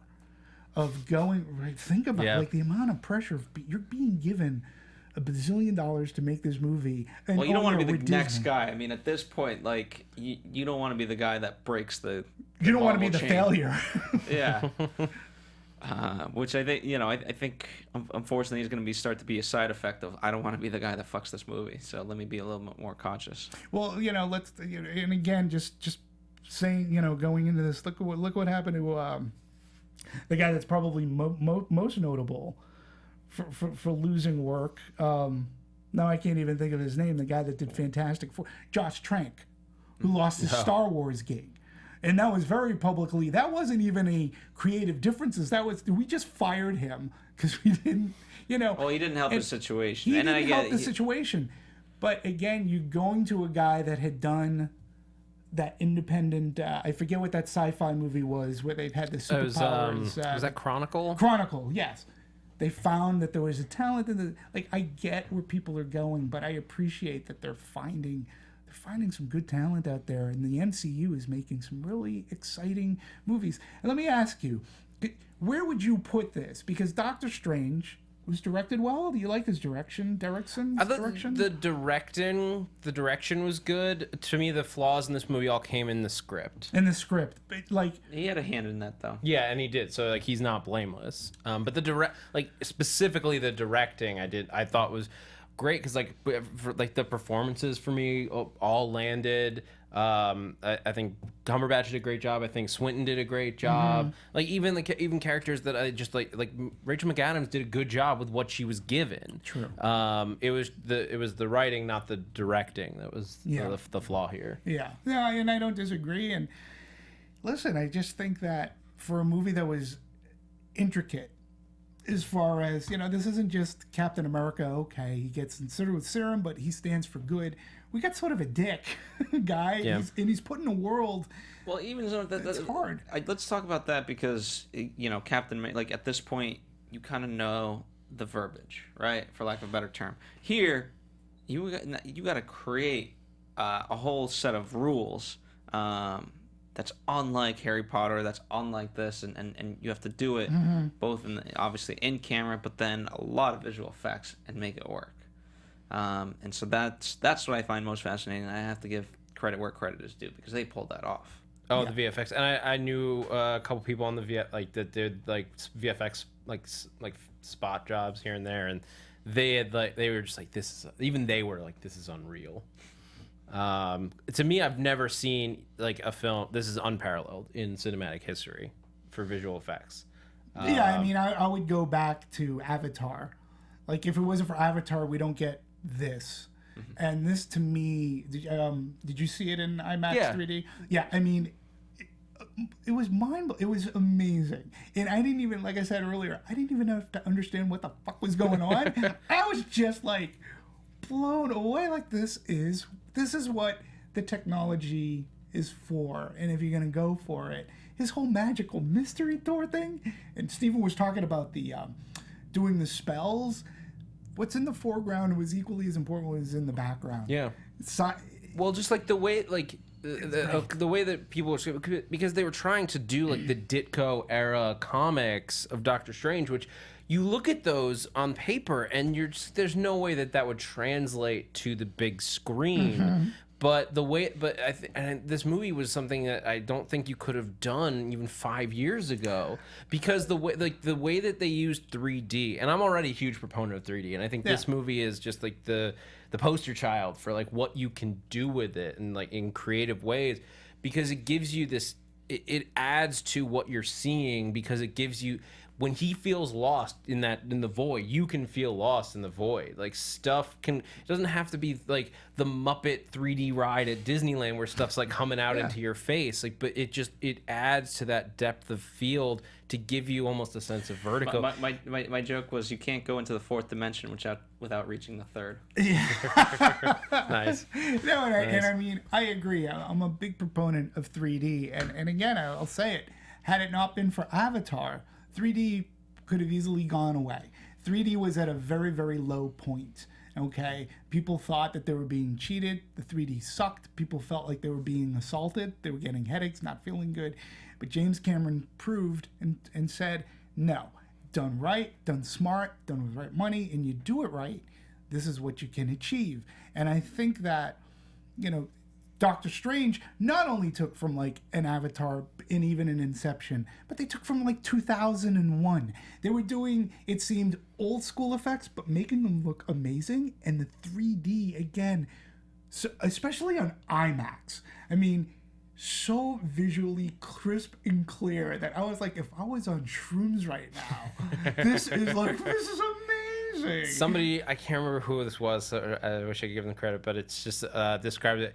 of going. Right, think about like the amount of pressure you're being given $1 bazillion to make this movie. And well, you don't want to be the next Disney. guy. I mean, at this point, like you don't want to be the guy that breaks the. You don't want to be Marvel the chain. failure. Yeah. Which I think, I think unfortunately is going to start to be a side effect of I don't want to be the guy that fucks this movie. So let me be a little bit more cautious. Well, let's and again, just saying, going into this, look what happened to the guy that's probably most notable for losing work. Now I can't even think of his name. The guy that did Fantastic Four, Josh Trank, who lost his Star Wars gig. And that was very publicly. That wasn't even a creative differences. We just fired him because we didn't, Well, he didn't help the situation. He didn't help the situation. But again, you going to a guy that had done that independent. I forget what that sci-fi movie was where they've had the superpowers. Was that Chronicle? Chronicle, yes. They found that there was a talent in the. Like, I get where people are going, but I appreciate that they're finding some good talent out there, and the MCU is making some really exciting movies. And let me ask you, where would you put this? Because Doctor Strange was directed well. Do you like his direction? The direction was good. To me, the flaws in this movie all came in the script. He had a hand in that though. Yeah, and he did. So like he's not blameless. But specifically the directing, I thought was great because the performances for me all landed. I think Cumberbatch did a great job. I think Swinton did a great job. Like even characters that I just like Rachel McAdams did a good job with what she was given. True. It was the writing, not the directing, that was the flaw here. Yeah, and I don't disagree. And listen, I just think that for a movie that was intricate, as far as, this isn't just Captain America, okay, he gets inserted with serum, but he stands for good. We got sort of a dick guy, he's put in a world. Well, even so, it's hard. Let's talk about that because, Captain, like at this point, you kind of know the verbiage, right? For lack of a better term. Here, you got to create a whole set of rules that's unlike Harry Potter, that's unlike this, and you have to do it both obviously in camera, but then a lot of visual effects and make it work. And so that's what I find most fascinating. I have to give credit where credit is due because they pulled that off. Oh, the VFX, and I knew a couple people on the that did like VFX like spot jobs here and there, and they were just like, this is unreal. To me, I've never seen like a film. This is unparalleled in cinematic history for visual effects. Yeah, I mean, I would go back to Avatar. Like, if it wasn't for Avatar, we don't get this. And this, to me, did you see it in IMAX 3D? Yeah, I mean, it was it was amazing. And I didn't even, like I said earlier, I didn't even have to understand what the fuck was going on. I was just like blown away. Like, this is what the technology is for. And if you're going to go for it, his whole magical mystery door thing. And Stephen was talking about the doing the spells. What's in the foreground was equally as important as in the background. Yeah. Well, just like the way, like the way that people were, because they were trying to do like the Ditko era comics of Doctor Strange, which you look at those on paper and there's no way that would translate to the big screen. But and this movie was something that I don't think you could have done even 5 years ago, because the way that they used 3D, and I'm already a huge proponent of 3D, and I think this movie is just like the poster child for like what you can do with it and like in creative ways, because it gives you this, it adds to what you're seeing, because it gives you, when he feels lost in the void, you can feel lost in the void. Like, it doesn't have to be like the Muppet 3D ride at Disneyland where stuff's like coming out into your face. Like, but it adds to that depth of field to give you almost a sense of vertigo. My joke was, you can't go into the fourth dimension without reaching the third. Nice. No, and I mean, I agree. I'm a big proponent of 3D, and again, I'll say it. Had it not been for Avatar, 3D could have easily gone away. 3D was at a very, very low point. Okay, people thought that they were being cheated. The 3D sucked. People felt like they were being assaulted. They were getting headaches, not feeling good. But James Cameron proved and said, no, done right, done smart, done with the right money, and you do it right, this is what you can achieve. And I think that, Doctor Strange not only took from like an Avatar and even an Inception, but they took from like 2001. They were doing, it seemed, old school effects, but making them look amazing. And the 3D, again, so, especially on IMAX, I mean, so visually crisp and clear that I was like, if I was on shrooms right now, this is amazing. Somebody, I can't remember who this was, so I wish I could give them credit, but it's just described it.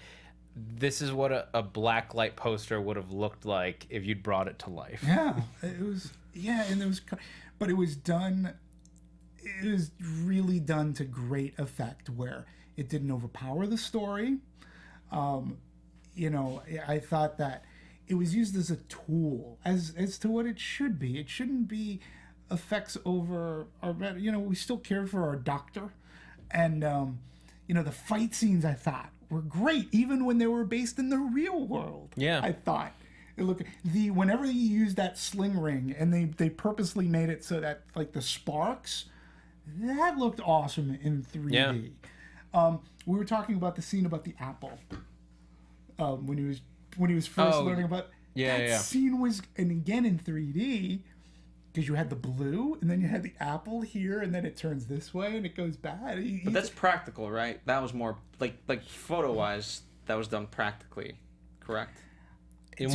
This is what a black light poster would have looked like if you'd brought it to life. Yeah, it was. Yeah, and but it was done. It was really done to great effect, where it didn't overpower the story. I thought that it was used as a tool, as to what it should be. It shouldn't be effects over our. We still cared for our doctor, and the fight scenes, I thought, were great, even when they were based in the real world. Yeah, I thought. Look, whenever you use that sling ring, and they purposely made it so that like the sparks, that looked awesome in 3D. Yeah. We were talking about the scene about the apple. When he was first learning about that scene was, and again in 3D, because you had the blue, and then you had the apple here, and then it turns this way, and it goes bad. But that's practical, right? That was more like photo-wise, that was done practically, correct? In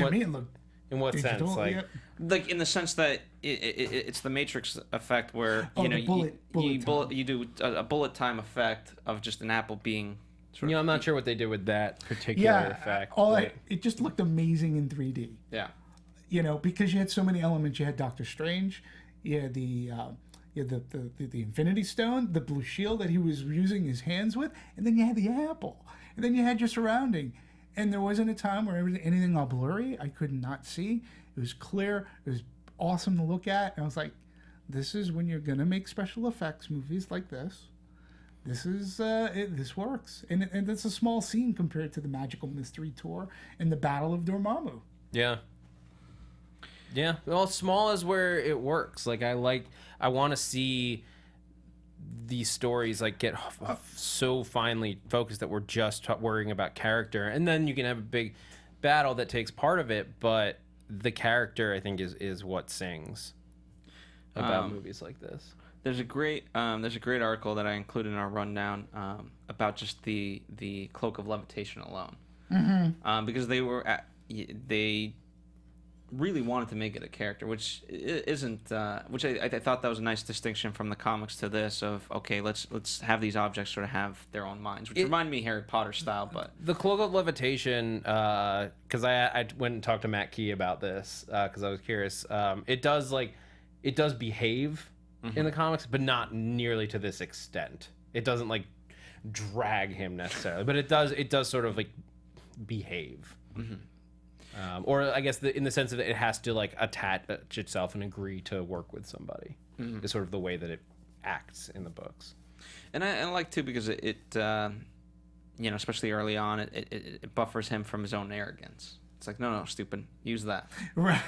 what sense? Like in the sense that it's the Matrix effect, where you do a bullet time effect of just an apple being. I'm not sure what they did with that particular effect. It just looked amazing in 3D. Yeah. Because you had so many elements. You had Doctor Strange, you had the Infinity Stone, the blue shield that he was using his hands with, and then you had the apple, and then you had your surrounding. And there wasn't a time where anything all blurry. I could not see. It was clear. It was awesome to look at. And I was like, this is when you're gonna make special effects movies like this, this works, and it's a small scene compared to the Magical Mystery Tour and the Battle of Dormammu. Yeah. Yeah. Well, small is where it works. Like I want to see these stories like get so finely focused that we're just worrying about character, and then you can have a big battle that takes part of it, but the character I think is what sings about movies like this. There's a great article that I included in our rundown about just the Cloak of Levitation alone, because they really wanted to make it a character, which isn't. Which I thought that was a nice distinction from the comics to this. Of okay, let's have these objects sort of have their own minds, which remind me Harry Potter style. But the Cloak of Levitation, because I went and talked to Matt Key about this because I was curious. It does behave in the comics, but not nearly to this extent. It doesn't like drag him necessarily, but it does sort of like behave. Or I guess in the sense that it has to like attach itself and agree to work with somebody. Is sort of the way that it acts in the books. And I like too because it especially early on, it buffers him from his own arrogance. It's like no, stupid, use that. Right.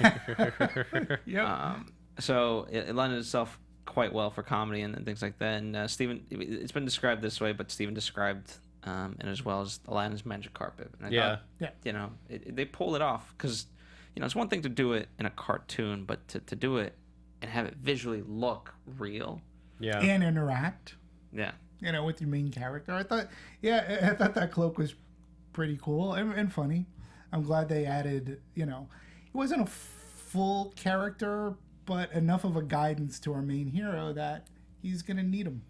Yep. So it lended itself quite well for comedy and things like that. And Stephen, it's been described this way, but Stephen described. And as well as Aladdin's magic carpet. And I thought, they pulled it off because, it's one thing to do it in a cartoon, but to do it and have it visually look real. Yeah. And interact. Yeah. With your main character. I thought that cloak was pretty cool and funny. I'm glad they added, he wasn't a full character, but enough of a guidance to our main hero that he's going to need him,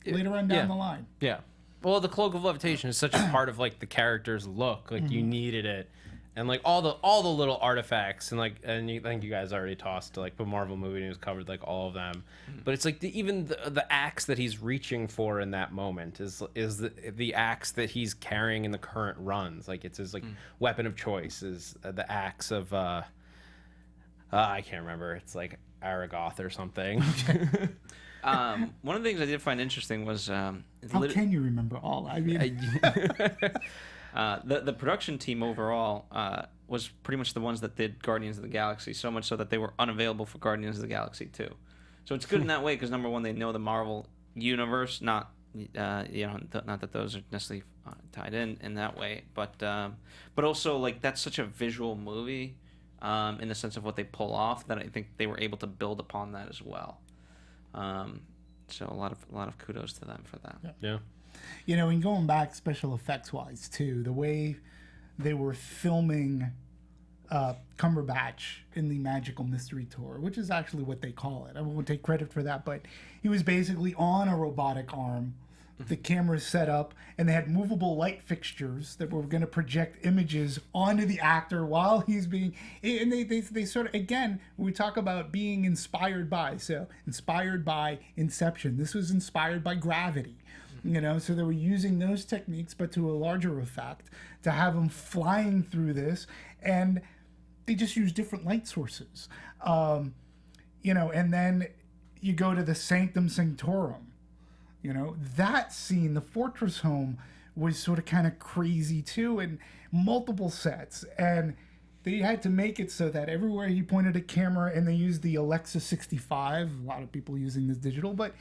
later on down the line. Yeah. Well, the Cloak of Levitation is such a part of like the character's look. Like you needed it, and like all the little artifacts and I think you guys already tossed like the Marvel movie news covered like all of them, but it's like even the axe that he's reaching for in that moment is the axe that he's carrying in the current runs. Like it's his weapon of choice is the axe of I can't remember. It's like Aragoth or something. One of the things I did find interesting was how can you remember all? I mean, the production team overall was pretty much the ones that did Guardians of the Galaxy, so much so that they were unavailable for Guardians of the Galaxy 2. So it's good in that way because number one, they know the Marvel universe, not not that those are necessarily tied in that way, but also like that's such a visual movie in the sense of what they pull off that I think they were able to build upon that as well. So a lot of kudos to them for that. Yeah. And going back special effects wise too, the way they were filming Cumberbatch in the Magical Mystery Tour, which is actually what they call it. I won't take credit for that, but he was basically on a robotic arm. The camera's set up, and they had movable light fixtures that were going to project images onto the actor while he's being. And they sort of, again, we talk about being inspired by. So, inspired by Inception. This was inspired by Gravity. So they were using those techniques, but to a larger effect, to have them flying through this. And they just use different light sources. And then you go to the Sanctum Sanctorum. That scene, the fortress home, was sort of kind of crazy too, and multiple sets. And they had to make it so that everywhere he pointed a camera, and they used the Alexa 65, a lot of people using this digital, but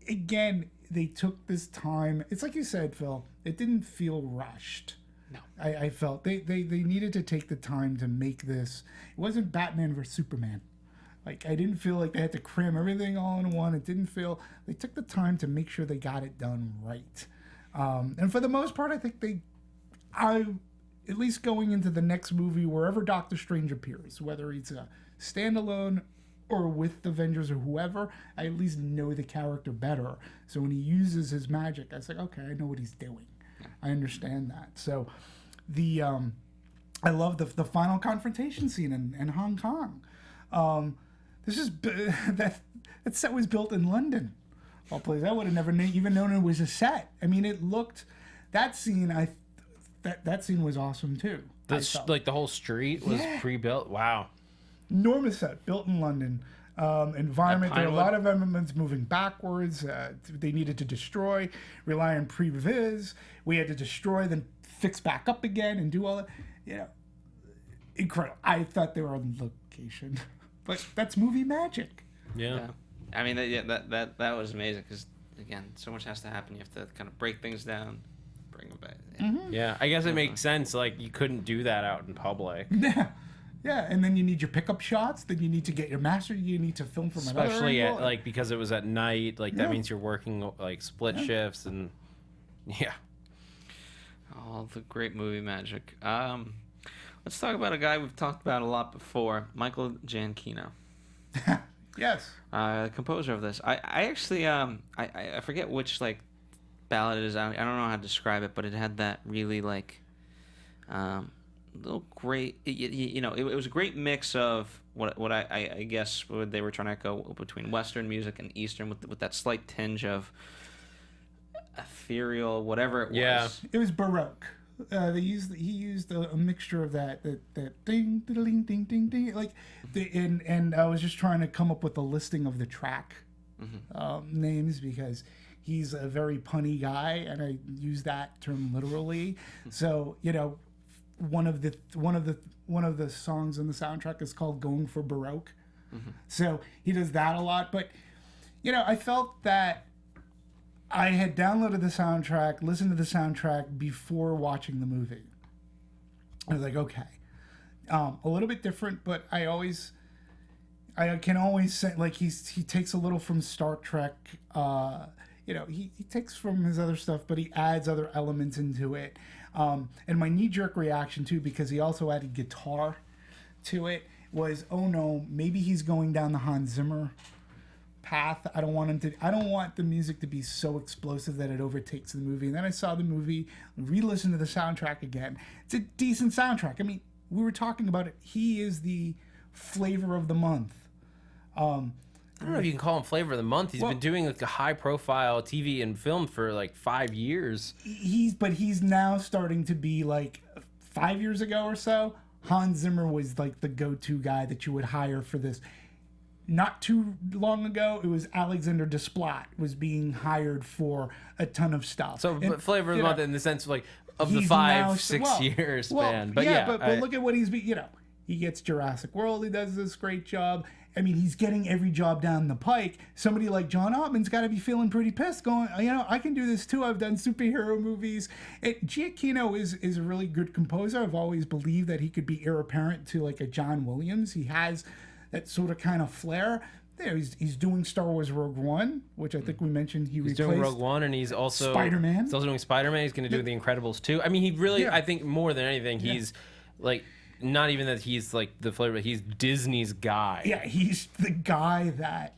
again, they took this time. It's like you said, Phil, it didn't feel rushed. No. I felt they needed to take the time to make this. It wasn't Batman versus Superman. I didn't feel like they had to cram everything all in one. It didn't feel... They took the time to make sure they got it done right. And for the most part, I think at least going into the next movie, wherever Doctor Strange appears, whether he's a standalone or with the Avengers or whoever, I at least know the character better. So when he uses his magic, I was like, okay, I know what he's doing. I understand that. So I love the final confrontation scene in Hong Kong. This is that set was built in London. All places. I would have never even known it was a set. I mean, it looked that scene. That scene was awesome too. The whole street was pre-built. Wow. Enormous set built in London. environment. There are a Pinewood? lot of elements moving backwards. They needed to destroy, rely on previs. We had to destroy, then fix back up again and do all that. You know, incredible. I thought they were on location, but that's movie magic. Yeah. I mean, that was amazing because again, so much has to happen. You have to kind of break things down, bring them back. Yeah, I guess it makes sense. Like, you couldn't do that out in public. Yeah. Yeah, and then you need your pickup shots. Then you need to get your master. You need to film from another Especially angle. at, like, because it was at night. Like, Yeah. that means you're working, like, split shifts and... Yeah. All the great movie magic. Let's talk about a guy we've talked about a lot before, Michael Giacchino. Yes. Composer of this. I actually I forget which like ballad it is. I don't know how to describe it, but it had that really like little great. It was a great mix of what I guess what they were trying to echo between Western music and Eastern with that slight tinge of ethereal, whatever it was. Yeah. It was Baroque. He used a mixture of that ding ding ding ding ding like and I was just trying to come up with a listing of the track names because he's a very punny guy and I use that term literally. So one of the songs on the soundtrack is called "Going for Baroque." So he does that a lot, but I felt that I had downloaded the soundtrack, listened to the soundtrack before watching the movie. I was like, okay, a little bit different, but I can always say like he takes a little from Star Trek. He takes from his other stuff, but he adds other elements into it. And my knee-jerk reaction too, because he also added guitar to it, was, oh no, maybe he's going down the Hans Zimmer path. I don't want the music to be so explosive that it overtakes the movie. And then I saw the movie, re-listened to the soundtrack again. It's a decent soundtrack. I mean, we were talking about it. He is the flavor of the month. I don't know if you can call him flavor of the month. He's been doing like a high-profile TV and film for like 5 years. But he's now starting to be like 5 years ago or so. Hans Zimmer was like the go-to guy that you would hire for this. Not too long ago, it was Alexander Desplat was being hired for a ton of stuff. So, but flavor of the month in the sense of like of the he's 5-6 year span. But but look at what he's been. He gets Jurassic World. He does this great job. I mean, he's getting every job down the pike. Somebody like John Ottman's got to be feeling pretty pissed, going, I can do this too. I've done superhero movies. Giacchino is a really good composer. I've always believed that he could be heir apparent to like a John Williams. He has that sort of kind of flair. There, he's doing Star Wars Rogue One, which I think we mentioned he's doing Rogue One, and he's also Spider-Man. He's also doing Spider-Man. He's going to do The Incredibles too. I mean, he really, I think more than anything, he's like, not even that he's like the flavor, but he's Disney's guy. Yeah, he's the guy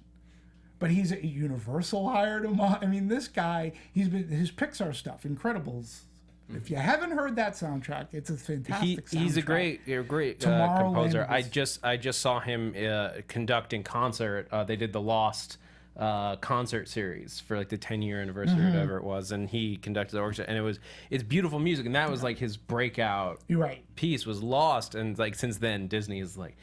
but he's a Universal hired him on. I mean, this guy, his Pixar stuff, Incredibles. If you haven't heard that soundtrack, it's a fantastic soundtrack. He's a great composer. I just saw him conducting concert. They did the Lost concert series for like the 10-year anniversary or whatever it was, and he conducted the orchestra, and it's beautiful music, and that was like his breakout piece was Lost, and like since then Disney is like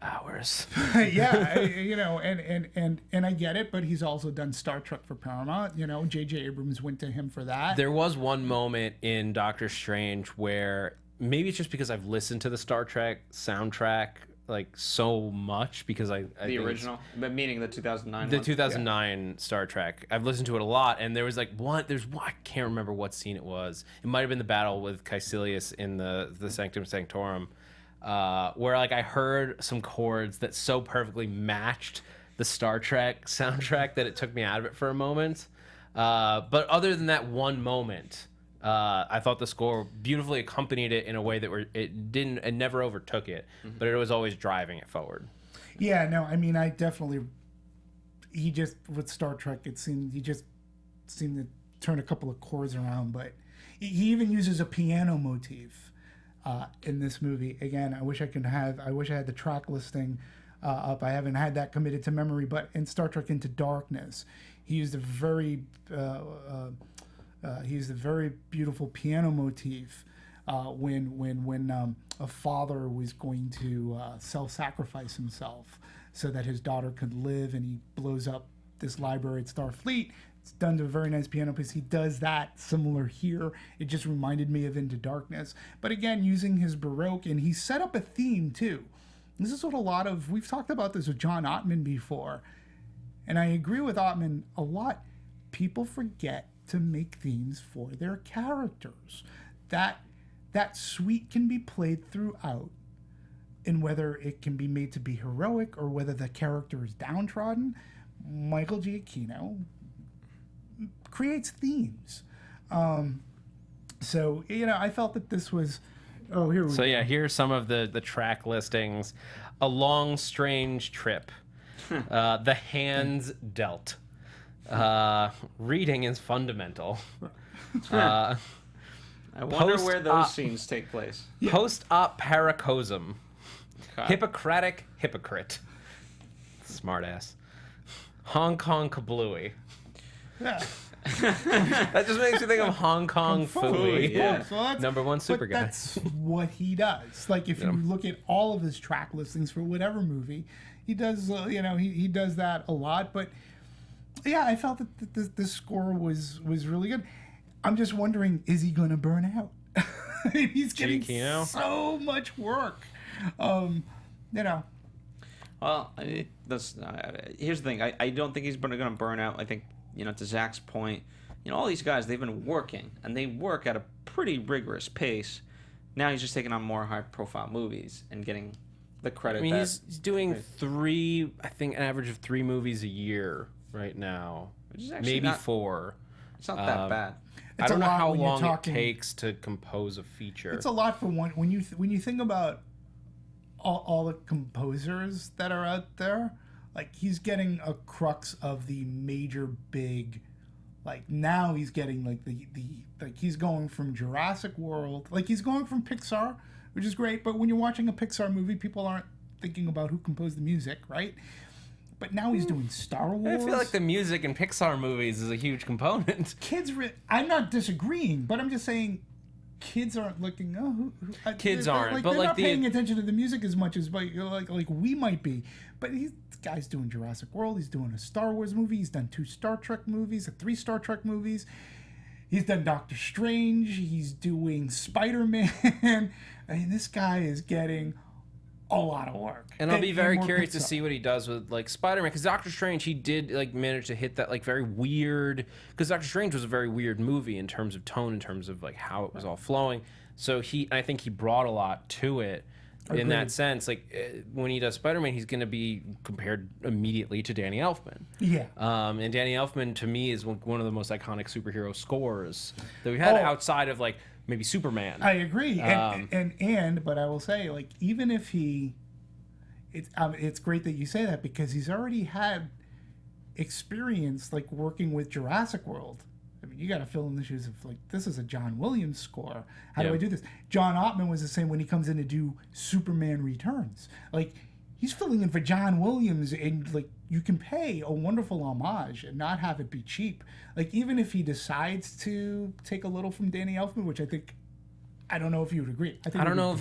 ours. Yeah, and I get it, but he's also done Star Trek for Paramount. J.J. Abrams went to him for that. There was one moment in Doctor Strange where maybe it's just because I've listened to the Star Trek soundtrack like so much because I the original, but meaning the 2009 the 2009 Star Trek. I've listened to it a lot, and there was like one. I can't remember what scene it was. It might have been the battle with Kaecilius in the Sanctum Sanctorum. Where like I heard some chords that so perfectly matched the Star Trek soundtrack that it took me out of it for a moment. But other than that one moment, I thought the score beautifully accompanied it in a way that it never overtook it, but it was always driving it forward. Yeah, no, I mean, with Star Trek, he just seemed to turn a couple of chords around, but he even uses a piano motif. In this movie, again, I wish I had the track listing up. I haven't had that committed to memory, but in Star Trek Into Darkness, he used a very beautiful piano motif when a father was going to self-sacrifice himself so that his daughter could live, and he blows up this library at Starfleet. It's done to a very nice piano piece. He does that similar here. It just reminded me of Into Darkness. But again, using his Baroque, and he set up a theme too. This is what we've talked about this with John Ottman before. And I agree with Ottman a lot. People forget to make themes for their characters. That suite can be played throughout, and whether it can be made to be heroic or whether the character is downtrodden, Michael Giacchino creates themes. So, I felt that this was... Oh, here we go. So, yeah, here's some of the track listings. A Long Strange Trip. The Hands Dealt. Reading is Fundamental. I wonder where those scenes take place. Post-op Paracosm. God. Hippocratic Hypocrite. Smartass. Hong Kong Kablooey. Yeah. That just makes me think of Hong Kong Fooey. Yeah. So that's, Number one super but guy. that's what he does. Like, if you look at all of his track listings for whatever movie, he does, he does that a lot. But, yeah, I felt that this score was really good. I'm just wondering, is he going to burn out? He's getting Giacchino? so much work. Well, here's the thing. I don't think he's going to burn out. I think, to Zach's point, all these guys, they've been working, and they work at a pretty rigorous pace. Now he's just taking on more high-profile movies and getting the credit. I mean, he's doing an average of 3 movies a year right now. Which is actually maybe 4. It's not that bad. I don't know how when you're long talking- it takes to compose a feature. It's a lot for one. When you think about all the composers that are out there, like, he's getting a crux of the major big, like, now he's getting like the he's going from Jurassic World, like, he's going from Pixar, which is great, but when you're watching a Pixar movie, people aren't thinking about who composed the music, right? But now he's doing Star Wars. I feel like the music in Pixar movies is a huge component. I'm not disagreeing, but I'm just saying kids aren't looking. Kids aren't, but they're like not paying attention to the music as much as like we might be. But this guy's doing Jurassic World. He's doing a Star Wars movie. He's done 2 Star Trek movies, 3 Star Trek movies. He's done Doctor Strange. He's doing Spider-Man. I mean, this guy is getting a lot of work. And I'll be very more curious to Pixar. see what he does with, like, Spider-Man, because Doctor Strange, he did, like, manage to hit that, like, very weird, because Doctor Strange was a very weird movie in terms of tone, in terms of, like, how it was all flowing. So I think he brought a lot to it in that sense. Like, when he does Spider-Man, he's going to be compared immediately to Danny Elfman. Yeah. And Danny Elfman, to me, is one of the most iconic superhero scores that we've had outside of, like, maybe Superman. I agree, but I will say, like, even if it's great that you say that, because he's already had experience, like, working with Jurassic World. I mean, you got to fill in the shoes of, like, this is a John Williams score. How do I do this? John Ottman was the same when he comes in to do Superman Returns. Like, he's filling in for John Williams, and, like, you can pay a wonderful homage and not have it be cheap. Like, even if he decides to take a little from Danny Elfman, which I don't know if you would agree. I don't know.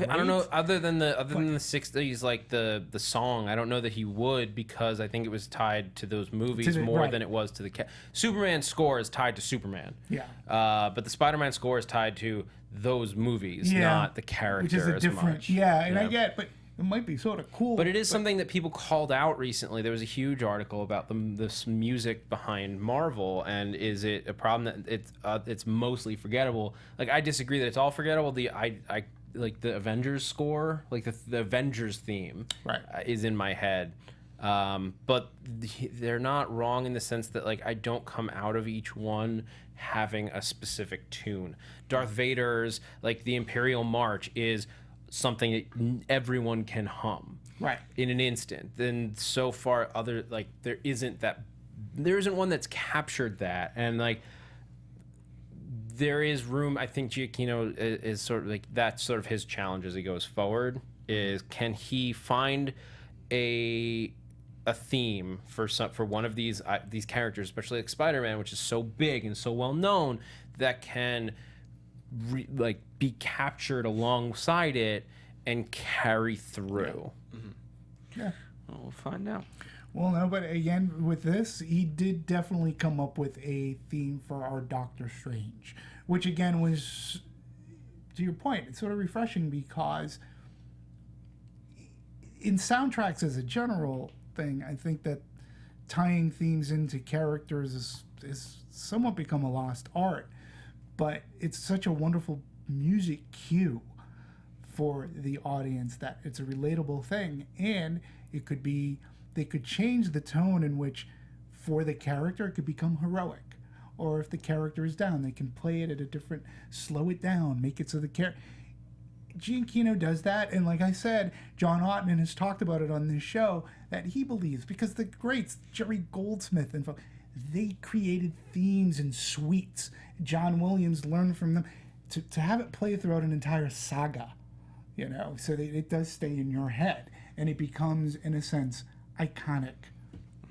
Other than the 60s, like the song, I don't know that he would, because I think it was tied to those movies more than it was to the Superman score is tied to Superman. Yeah. But the Spider-Man score is tied to those movies, not the character which is a as different. much. Yeah, and I get, but it might be sort of cool. But it is something that people called out recently. There was a huge article about this music behind Marvel, and is it a problem that it's mostly forgettable? Like, I disagree that it's all forgettable. I like the Avengers score, like the Avengers theme, is in my head. But they're not wrong in the sense that, like, I don't come out of each one having a specific tune. Darth Vader's, like, the Imperial March is something that everyone can hum in an instant. Then so far there isn't one that's captured that, and, like, there is room. I think Giacchino is sort of like, that's sort of his challenge as he goes forward, is can he find a theme for one of these characters, especially like Spider-Man, which is so big and so well known, that can be captured alongside it and carry through. Yeah. Well, we'll find out. Well, no, but again, with this, he did definitely come up with a theme for our Doctor Strange, which again was, to your point, it's sort of refreshing because in soundtracks as a general thing, I think that tying themes into characters is somewhat become a lost art, but it's such a wonderful music cue for the audience that it's a relatable thing, and it could be, they could change the tone in which for the character it could become heroic, or if the character is down they can play it at a different, slow it down, make it so the character. Giacchino does that, and like I said, John Ottman has talked about it on this show, that he believes, because the greats, Jerry Goldsmith and they created themes and suites. John Williams learned from them to have it play throughout an entire saga, you know, so that it does stay in your head, and it becomes, in a sense, iconic.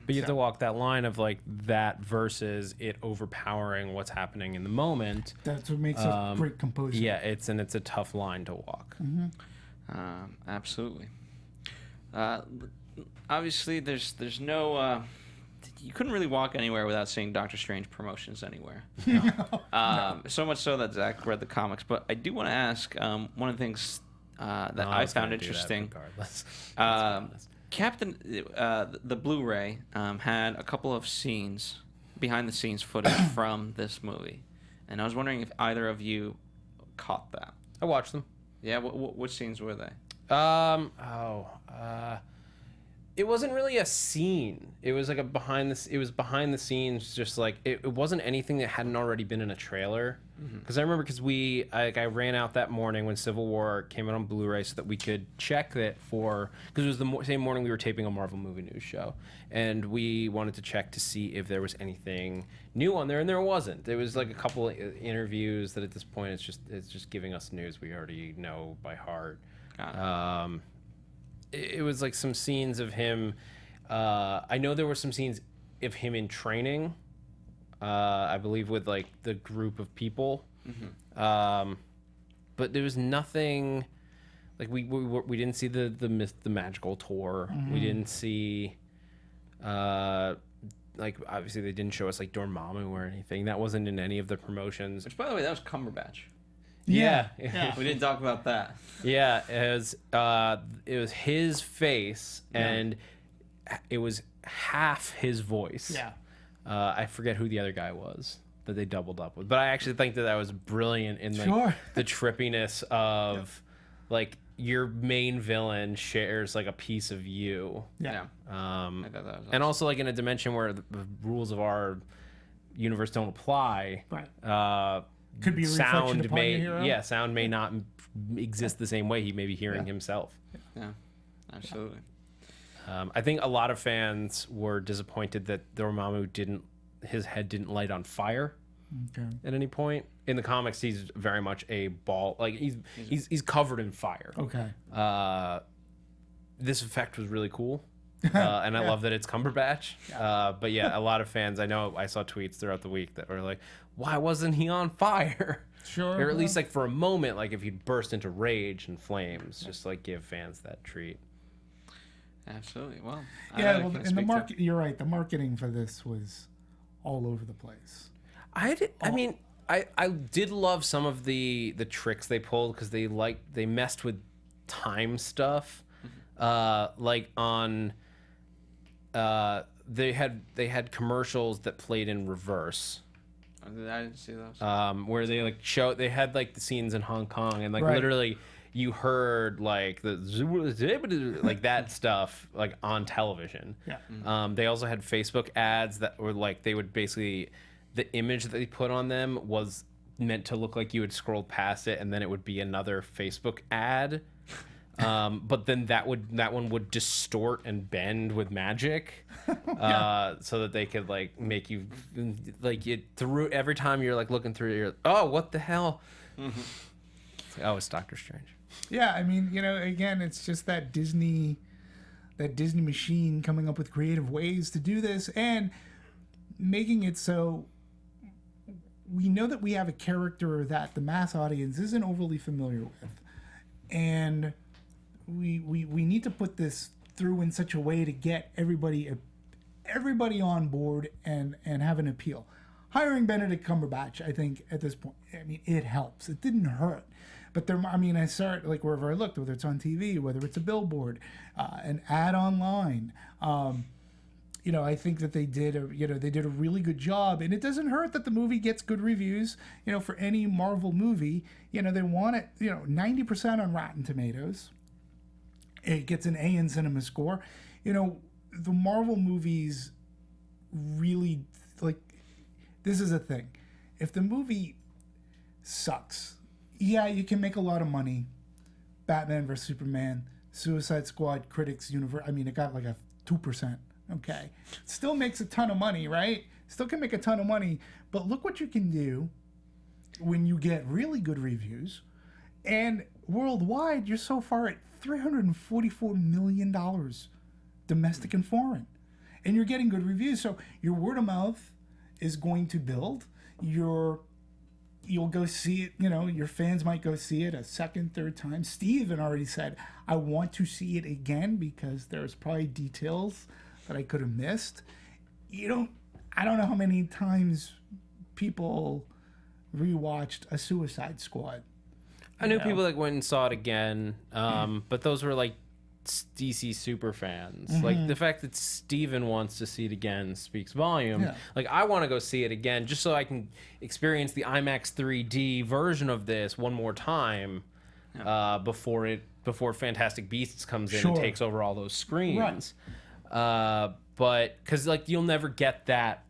But you have to walk that line of like that versus it overpowering what's happening in the moment. That's what makes a great composer. Yeah, it's a tough line to walk. Absolutely. Obviously, there's no. You couldn't really walk anywhere without seeing Doctor Strange promotions anywhere. So much so that Zach read the comics. But I do want to ask one of the things that I found interesting. Captain, the Blu-ray had a couple of scenes, behind-the-scenes footage from this movie, and I was wondering if either of you caught that. I watched them. Yeah, which scenes were they? It wasn't really a scene. It was like it was behind the scenes, just like it wasn't anything that hadn't already been in a trailer. Because I remember, I ran out that morning when Civil War came out on Blu-ray so that we could check it because it was the same morning we were taping a Marvel movie news show, and we wanted to check to see if there was anything new on there, and there wasn't. There was like a couple of interviews that at this point it's just giving us news we already know by heart. It was like some scenes of him. I know there were some scenes of him in training. I believe with like the group of people, but there was nothing like we didn't see the magical tour. We didn't see like obviously they didn't show us like Dormammu or anything. That wasn't in any of the promotions. Which, by the way, that was Cumberbatch. Yeah. We didn't talk about that. Yeah, it was his face and it was half his voice. Yeah. I forget who the other guy was that they doubled up with, but I actually think that was brilliant in like the trippiness of like your main villain shares like a piece of you. Yeah. I thought that was awesome. And also like in a dimension where the rules of our universe don't apply. Right. Could be a reflection upon your hero. Sound may not exist the same way. He may be hearing himself. Yeah, absolutely. I think a lot of fans were disappointed that Dormammu his head didn't light on fire at any point. In the comics, he's very much a ball. Like he's covered in fire. Okay. This effect was really cool. And I love that it's Cumberbatch. But yeah, a lot of fans, I know I saw tweets throughout the week that were like, why wasn't he on fire? Sure. Or at least like for a moment, like if he'd burst into rage and flames, just like give fans that treat. Absolutely. Well, and the market, you're right. The marketing for this was all over the place. I did love some of the tricks they pulled because they messed with time stuff. Like on they had commercials that played in reverse. I didn't see those. Where they had like the scenes in Hong Kong and like literally you heard like like that stuff like on television. Yeah. They also had Facebook ads that were like they would basically the image that they put on them was meant to look like you had scrolled past it and then it would be another Facebook ad. But then that one would distort and bend with magic, so that they could like make you like it through every time you're like looking through it, you're oh what the hell? It's like, oh, it's Doctor Strange. Yeah, I mean, you know, again, it's just that Disney machine coming up with creative ways to do this and making it so we know that we have a character that the mass audience isn't overly familiar with, and we need to put this through in such a way to get everybody on board and have an appeal. Hiring Benedict Cumberbatch, I think at this point, I mean, it helps. It didn't hurt. But there, I mean, I saw it like wherever I looked, whether it's on TV, whether it's a billboard, an ad online. You know, I think that they did a really good job, and it doesn't hurt that the movie gets good reviews. You know, for any Marvel movie, you know, they want it, 90% on Rotten Tomatoes. It gets an A in Cinema Score. You know, the Marvel movies really, like, this is a thing. If the movie sucks, yeah, you can make a lot of money. Batman vs Superman, Suicide Squad, Critics Universe. I mean, it got like a 2%. Okay, still makes a ton of money, right? Still can make a ton of money. But look what you can do when you get really good reviews. And worldwide, you're so far at $344 million, domestic and foreign, and you're getting good reviews. So your word of mouth is going to build. You'll go see it, your fans might go see it a second, third time. Steven already said, I want to see it again because there's probably details that I could have missed. I don't know how many times people rewatched a Suicide Squad. I knew people that went and saw it again, but those were like DC super fans. Mm-hmm. Like the fact that Steven wants to see it again speaks volume. Yeah. Like I want to go see it again just so I can experience the IMAX 3D version of this one more time before Fantastic Beasts comes in and takes over all those screens. Right. But because like you'll never get that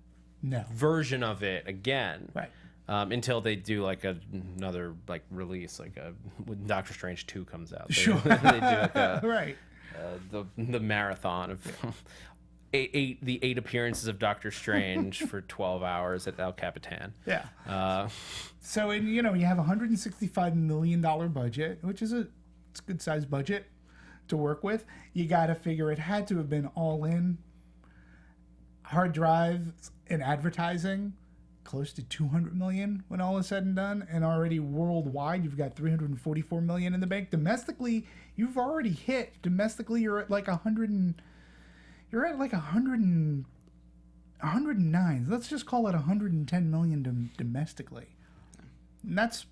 version of it again. Right. Until they do like another like release, like when Doctor Strange 2 comes out. They do like a, the marathon of the 8 appearances of Doctor Strange for 12 hours at El Capitan. Yeah. So you have $165 million budget, which is it's a good sized budget to work with. You got to figure it had to have been all in hard drives and advertising. Close to 200 million when all is said and done, and already worldwide you've got 344 million in the bank. Domestically, you've already hit. Domestically, you're at like 109. Let's just call it 110 million domestically. And that's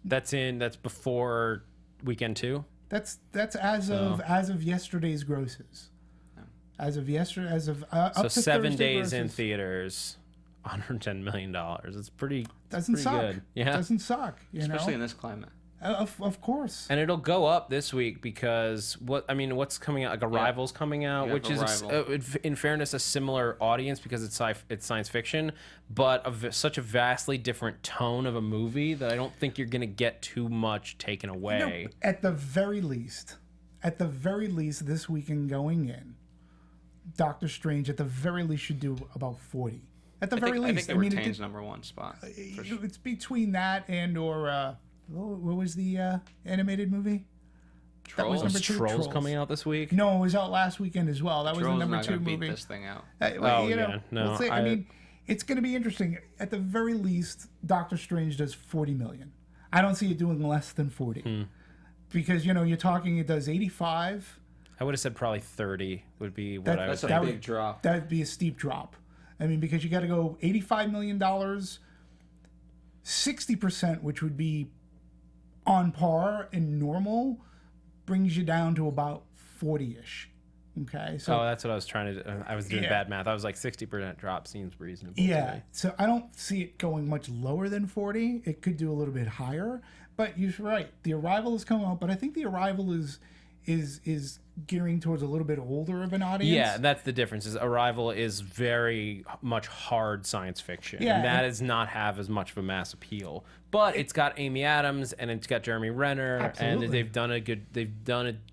before weekend 2. That's as of yesterday's grosses. As of up to 7 Thursday days grosses. in theaters. $110 million. It's pretty Doesn't suck. good. Yeah. Doesn't suck. Especially in this climate. Of course. And it'll go up this week because what's coming out? Like Arrival's coming out, which is in fairness a similar audience because it's science fiction, but such a vastly different tone of a movie that I don't think you're gonna get too much taken away. At the very least, this weekend going in, Doctor Strange at the very least should do about 40. At the very least, I think it retains number one spot. For sure. It's between that and what was the animated movie? Trolls. That was number 2. Trolls coming out this week. No, it was out last weekend as well. That was the number 2 movie. Beat this thing out. We'll see. I mean, it's going to be interesting. At the very least, Doctor Strange does 40 million. I don't see it doing less than 40 because you're talking it does 85. I would have said probably 30 would be what I would say. That's a big drop. That'd be a steep drop. I mean, because you got to go $85 million, 60%, which would be on par and normal, brings you down to about 40-ish. Okay. So that's what I was trying to do. I was doing bad math. I was like 60% drop seems reasonable. Yeah. To me. So I don't see it going much lower than 40. It could do a little bit higher. But you're right. The Arrival is coming out, but I think The Arrival is gearing towards a little bit older of an audience. Yeah, that's the difference. Is Arrival is very much hard science fiction. Yeah, and that does not have as much of a mass appeal. But it's got Amy Adams and it's got Jeremy Renner, absolutely. and they've done a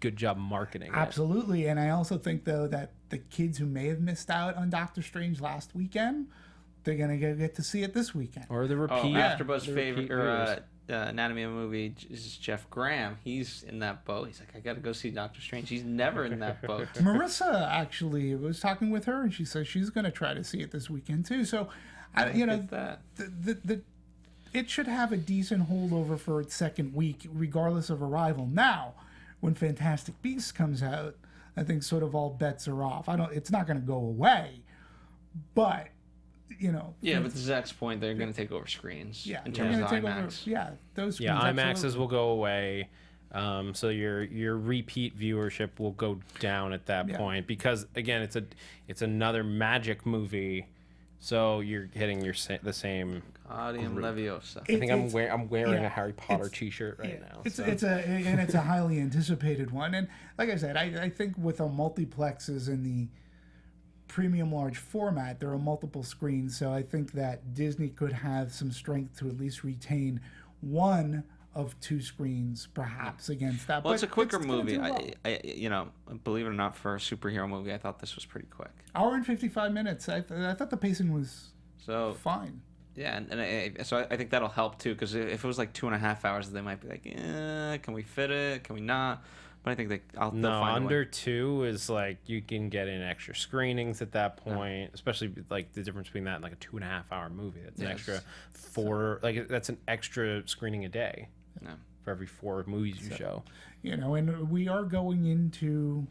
good job marketing it. Absolutely. And I also think though that the kids who may have missed out on Doctor Strange last weekend, they're gonna get to see it this weekend. Or the repeat. AfterBuzz favorite Anatomy of a Movie is Jeff Graham. He's in that boat. He's like, I got to go see Doctor Strange. He's never in that boat. Marissa actually was talking with her, and she says she's going to try to see it this weekend too. So, that. it should have a decent holdover for its second week, regardless of arrival. Now, when Fantastic Beasts comes out, I think sort of all bets are off. It's not going to go away, but Yeah, but to Zach's point, they're going to take over screens. yeah, In they're terms of gonna take IMAX. over, those screens, Yeah, IMAXs absolutely. will go away. So your repeat viewership will go down at that Yeah. point because again, it's another magic movie, so you're hitting the same. Adium Leviosa. I think I'm wearing yeah, a Harry Potter it's- T-shirt right now. It's so. it's a highly anticipated one, and like I said, I think with our multiplexes in the premium large format, there are multiple screens, so I think that Disney could have some strength to at least retain one of two screens, perhaps against that. Well, it's a quicker gonna movie. do well. Believe it or not, for a superhero movie, I thought this was pretty quick. Hour and 55 minutes. I thought the pacing was So fine. yeah, so I think that'll help too, because if it was like 2.5 hours, they might be like, can we fit it? Can we not? But I think they'll No, find a way. under 2 is like you can get in extra screenings at that point, especially like the difference between that and like a 2.5-hour movie. That's an Yes. extra that's an extra screening a day Yeah. for every 4 movies you show. And we are going into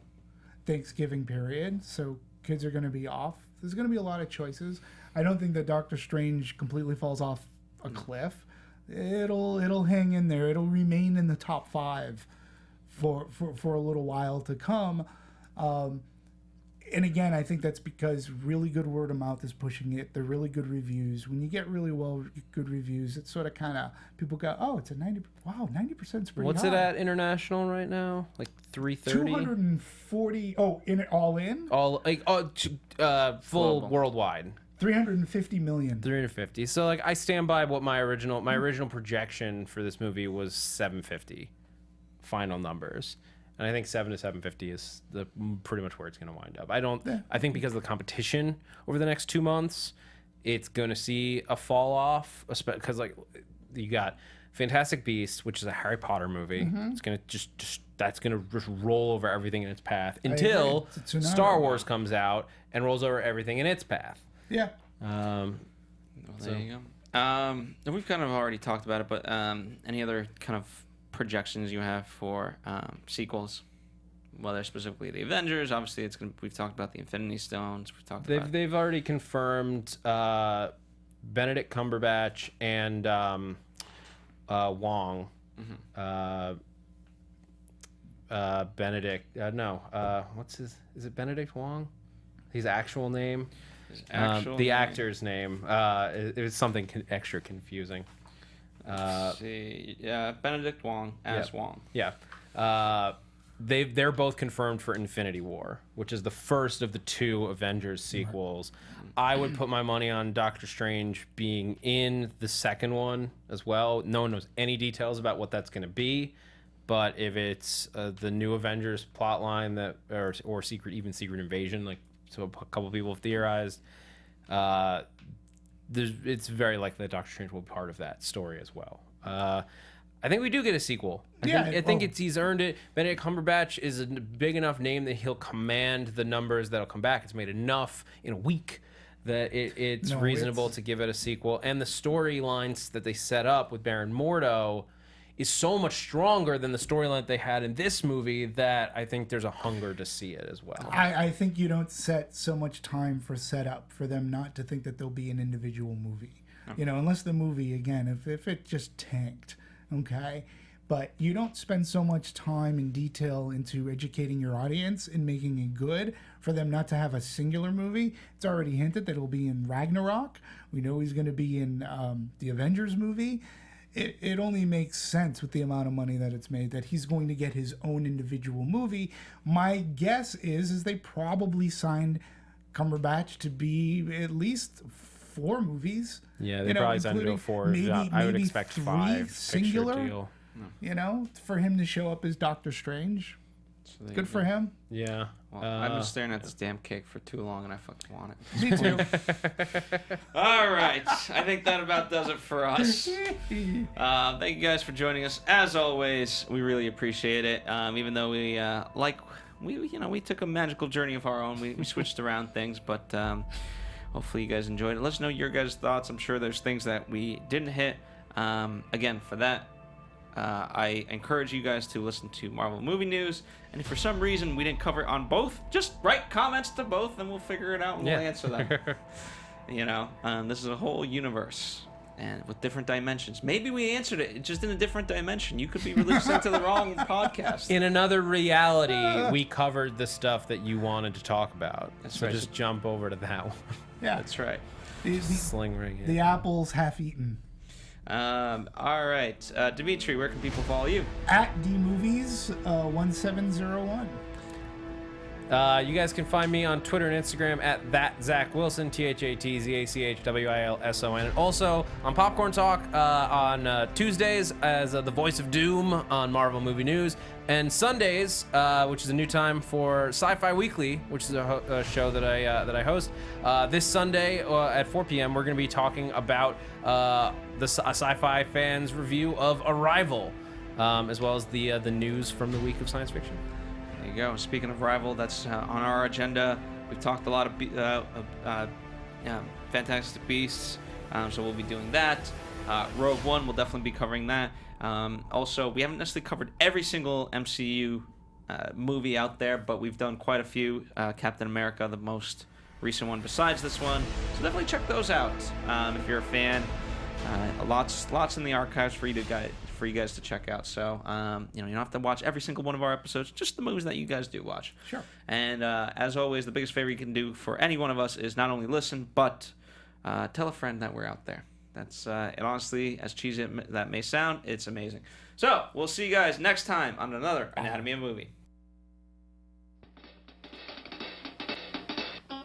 Thanksgiving period, so kids are going to be off. There's going to be a lot of choices. I don't think that Doctor Strange completely falls off a cliff. It'll hang in there. It'll remain in the top 5 for a little while to come. And again, I think that's because really good word of mouth is pushing it. They're really good reviews. When you get really good reviews, it's sort of kind of people go, oh, it's a 90%. Wow, 90% is pretty What's high. it at international right now? Like 330. 240. Oh, all in All full Global. worldwide. 350 million. 350. So like I stand by what my original projection for this movie was 750 final numbers. And I think 7 to 750 is pretty much where it's going to wind up. I think because of the competition over the next 2 months, it's going to see a fall off because like you got Fantastic Beasts, which is a Harry Potter movie. It's going to that's going to just roll over everything in its path until It's a tsunami. Star Wars comes out and rolls over everything in its path. Yeah. Well, there you go. And we've kind of already talked about it, but any other kind of projections you have for sequels? Whether specifically the Avengers, obviously we've talked about the Infinity Stones. We've talked about They've already confirmed Benedict Cumberbatch and Wong. Benedict. What's his? Is it Benedict Wong? His actual name. The actor's name. It was something extra confusing. Benedict Wong as Wong. Yeah. They're both confirmed for Infinity War, which is the first of the 2 Avengers sequels. I would put my money on Doctor Strange being in the second one as well. No one knows any details about what that's going to be, but if it's the new Avengers plotline or secret invasion, like so a couple people have theorized, it's very likely that Doctor Strange will be part of that story as well. I think we do get a sequel. I think he's earned it. Benedict Cumberbatch is a big enough name that he'll command the numbers that'll come back. It's made enough in a week that it's reasonable to give it a sequel. And the storylines that they set up with Baron Mordo is so much stronger than the storyline that they had in this movie that I think there's a hunger to see it as well. I think you don't set so much time for setup for them not to think that there'll be an individual movie. Unless the movie, again, if it just tanked, okay? But you don't spend so much time and detail into educating your audience and making it good for them not to have a singular movie. It's already hinted that it'll be in Ragnarok. We know he's going to be in the Avengers movie. It only makes sense with the amount of money that it's made that he's going to get his own individual movie. My guess is they probably signed Cumberbatch to be at least 4 movies. Yeah, they probably signed him to a 4. I would expect 5 singular. picture deal. For him to show up as Doctor Strange. So there Good you for go. him. Yeah. Well, I've been staring at this damn cake for too long, and I fucking want it. Me too. All right, I think that about does it for us. Thank you guys for joining us. As always, we really appreciate it. Even though we took a magical journey of our own, we switched around things, but hopefully you guys enjoyed it. Let us know your guys' thoughts. I'm sure there's things that we didn't hit. Again, for that, I encourage you guys to listen to Marvel Movie News. And if for some reason we didn't cover it on both, just write comments to both and we'll figure it out and we'll answer them. You know, this is a whole universe and with different dimensions. Maybe we answered it just in a different dimension. You could be listening to the wrong podcast. In another reality, we covered the stuff that you wanted to talk about. So right. just jump over to that one. Yeah, That's right. Sling ring it. The apple's half eaten. All right. Demetri, where can people follow you? At DMovies 1701. You guys can find me on Twitter and Instagram at @ZachWilson, ThatzachWilson, and also on Popcorn Talk on Tuesdays as the voice of Doom on Marvel Movie News, and Sundays, which is a new time for Sci-Fi Weekly, which is a show that I host. This Sunday at 4 p.m. we're going to be talking about the sci-fi fans' review of Arrival, as well as the news from the week of science fiction. There you go. Speaking of Rival, that's on our agenda. We've talked a lot of Fantastic Beasts, so we'll be doing that. Rogue One, we'll definitely be covering that. Also, we haven't necessarily covered every single MCU movie out there, but we've done quite a few. Captain America, the most recent one besides this one. So definitely check those out if you're a fan. Lots in the archives for you guys to check out. So you don't have to watch every single one of our episodes, just the movies that you guys do watch. Sure. And as always, the biggest favor you can do for any one of us is not only listen, but tell a friend that we're out there. That's and honestly, as cheesy that may sound, it's amazing. So we'll see you guys next time on another Anatomy of Movie.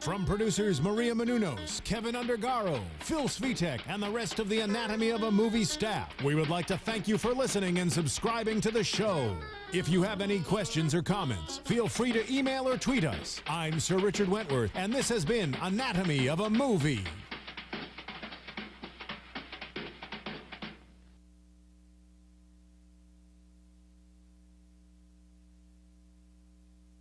From producers Maria Menounos, Kevin Undergaro, Phil Svitek, and the rest of the Anatomy of a Movie staff, we would like to thank you for listening and subscribing to the show. If you have any questions or comments, feel free to email or tweet us. I'm Sir Richard Wentworth, and this has been Anatomy of a Movie.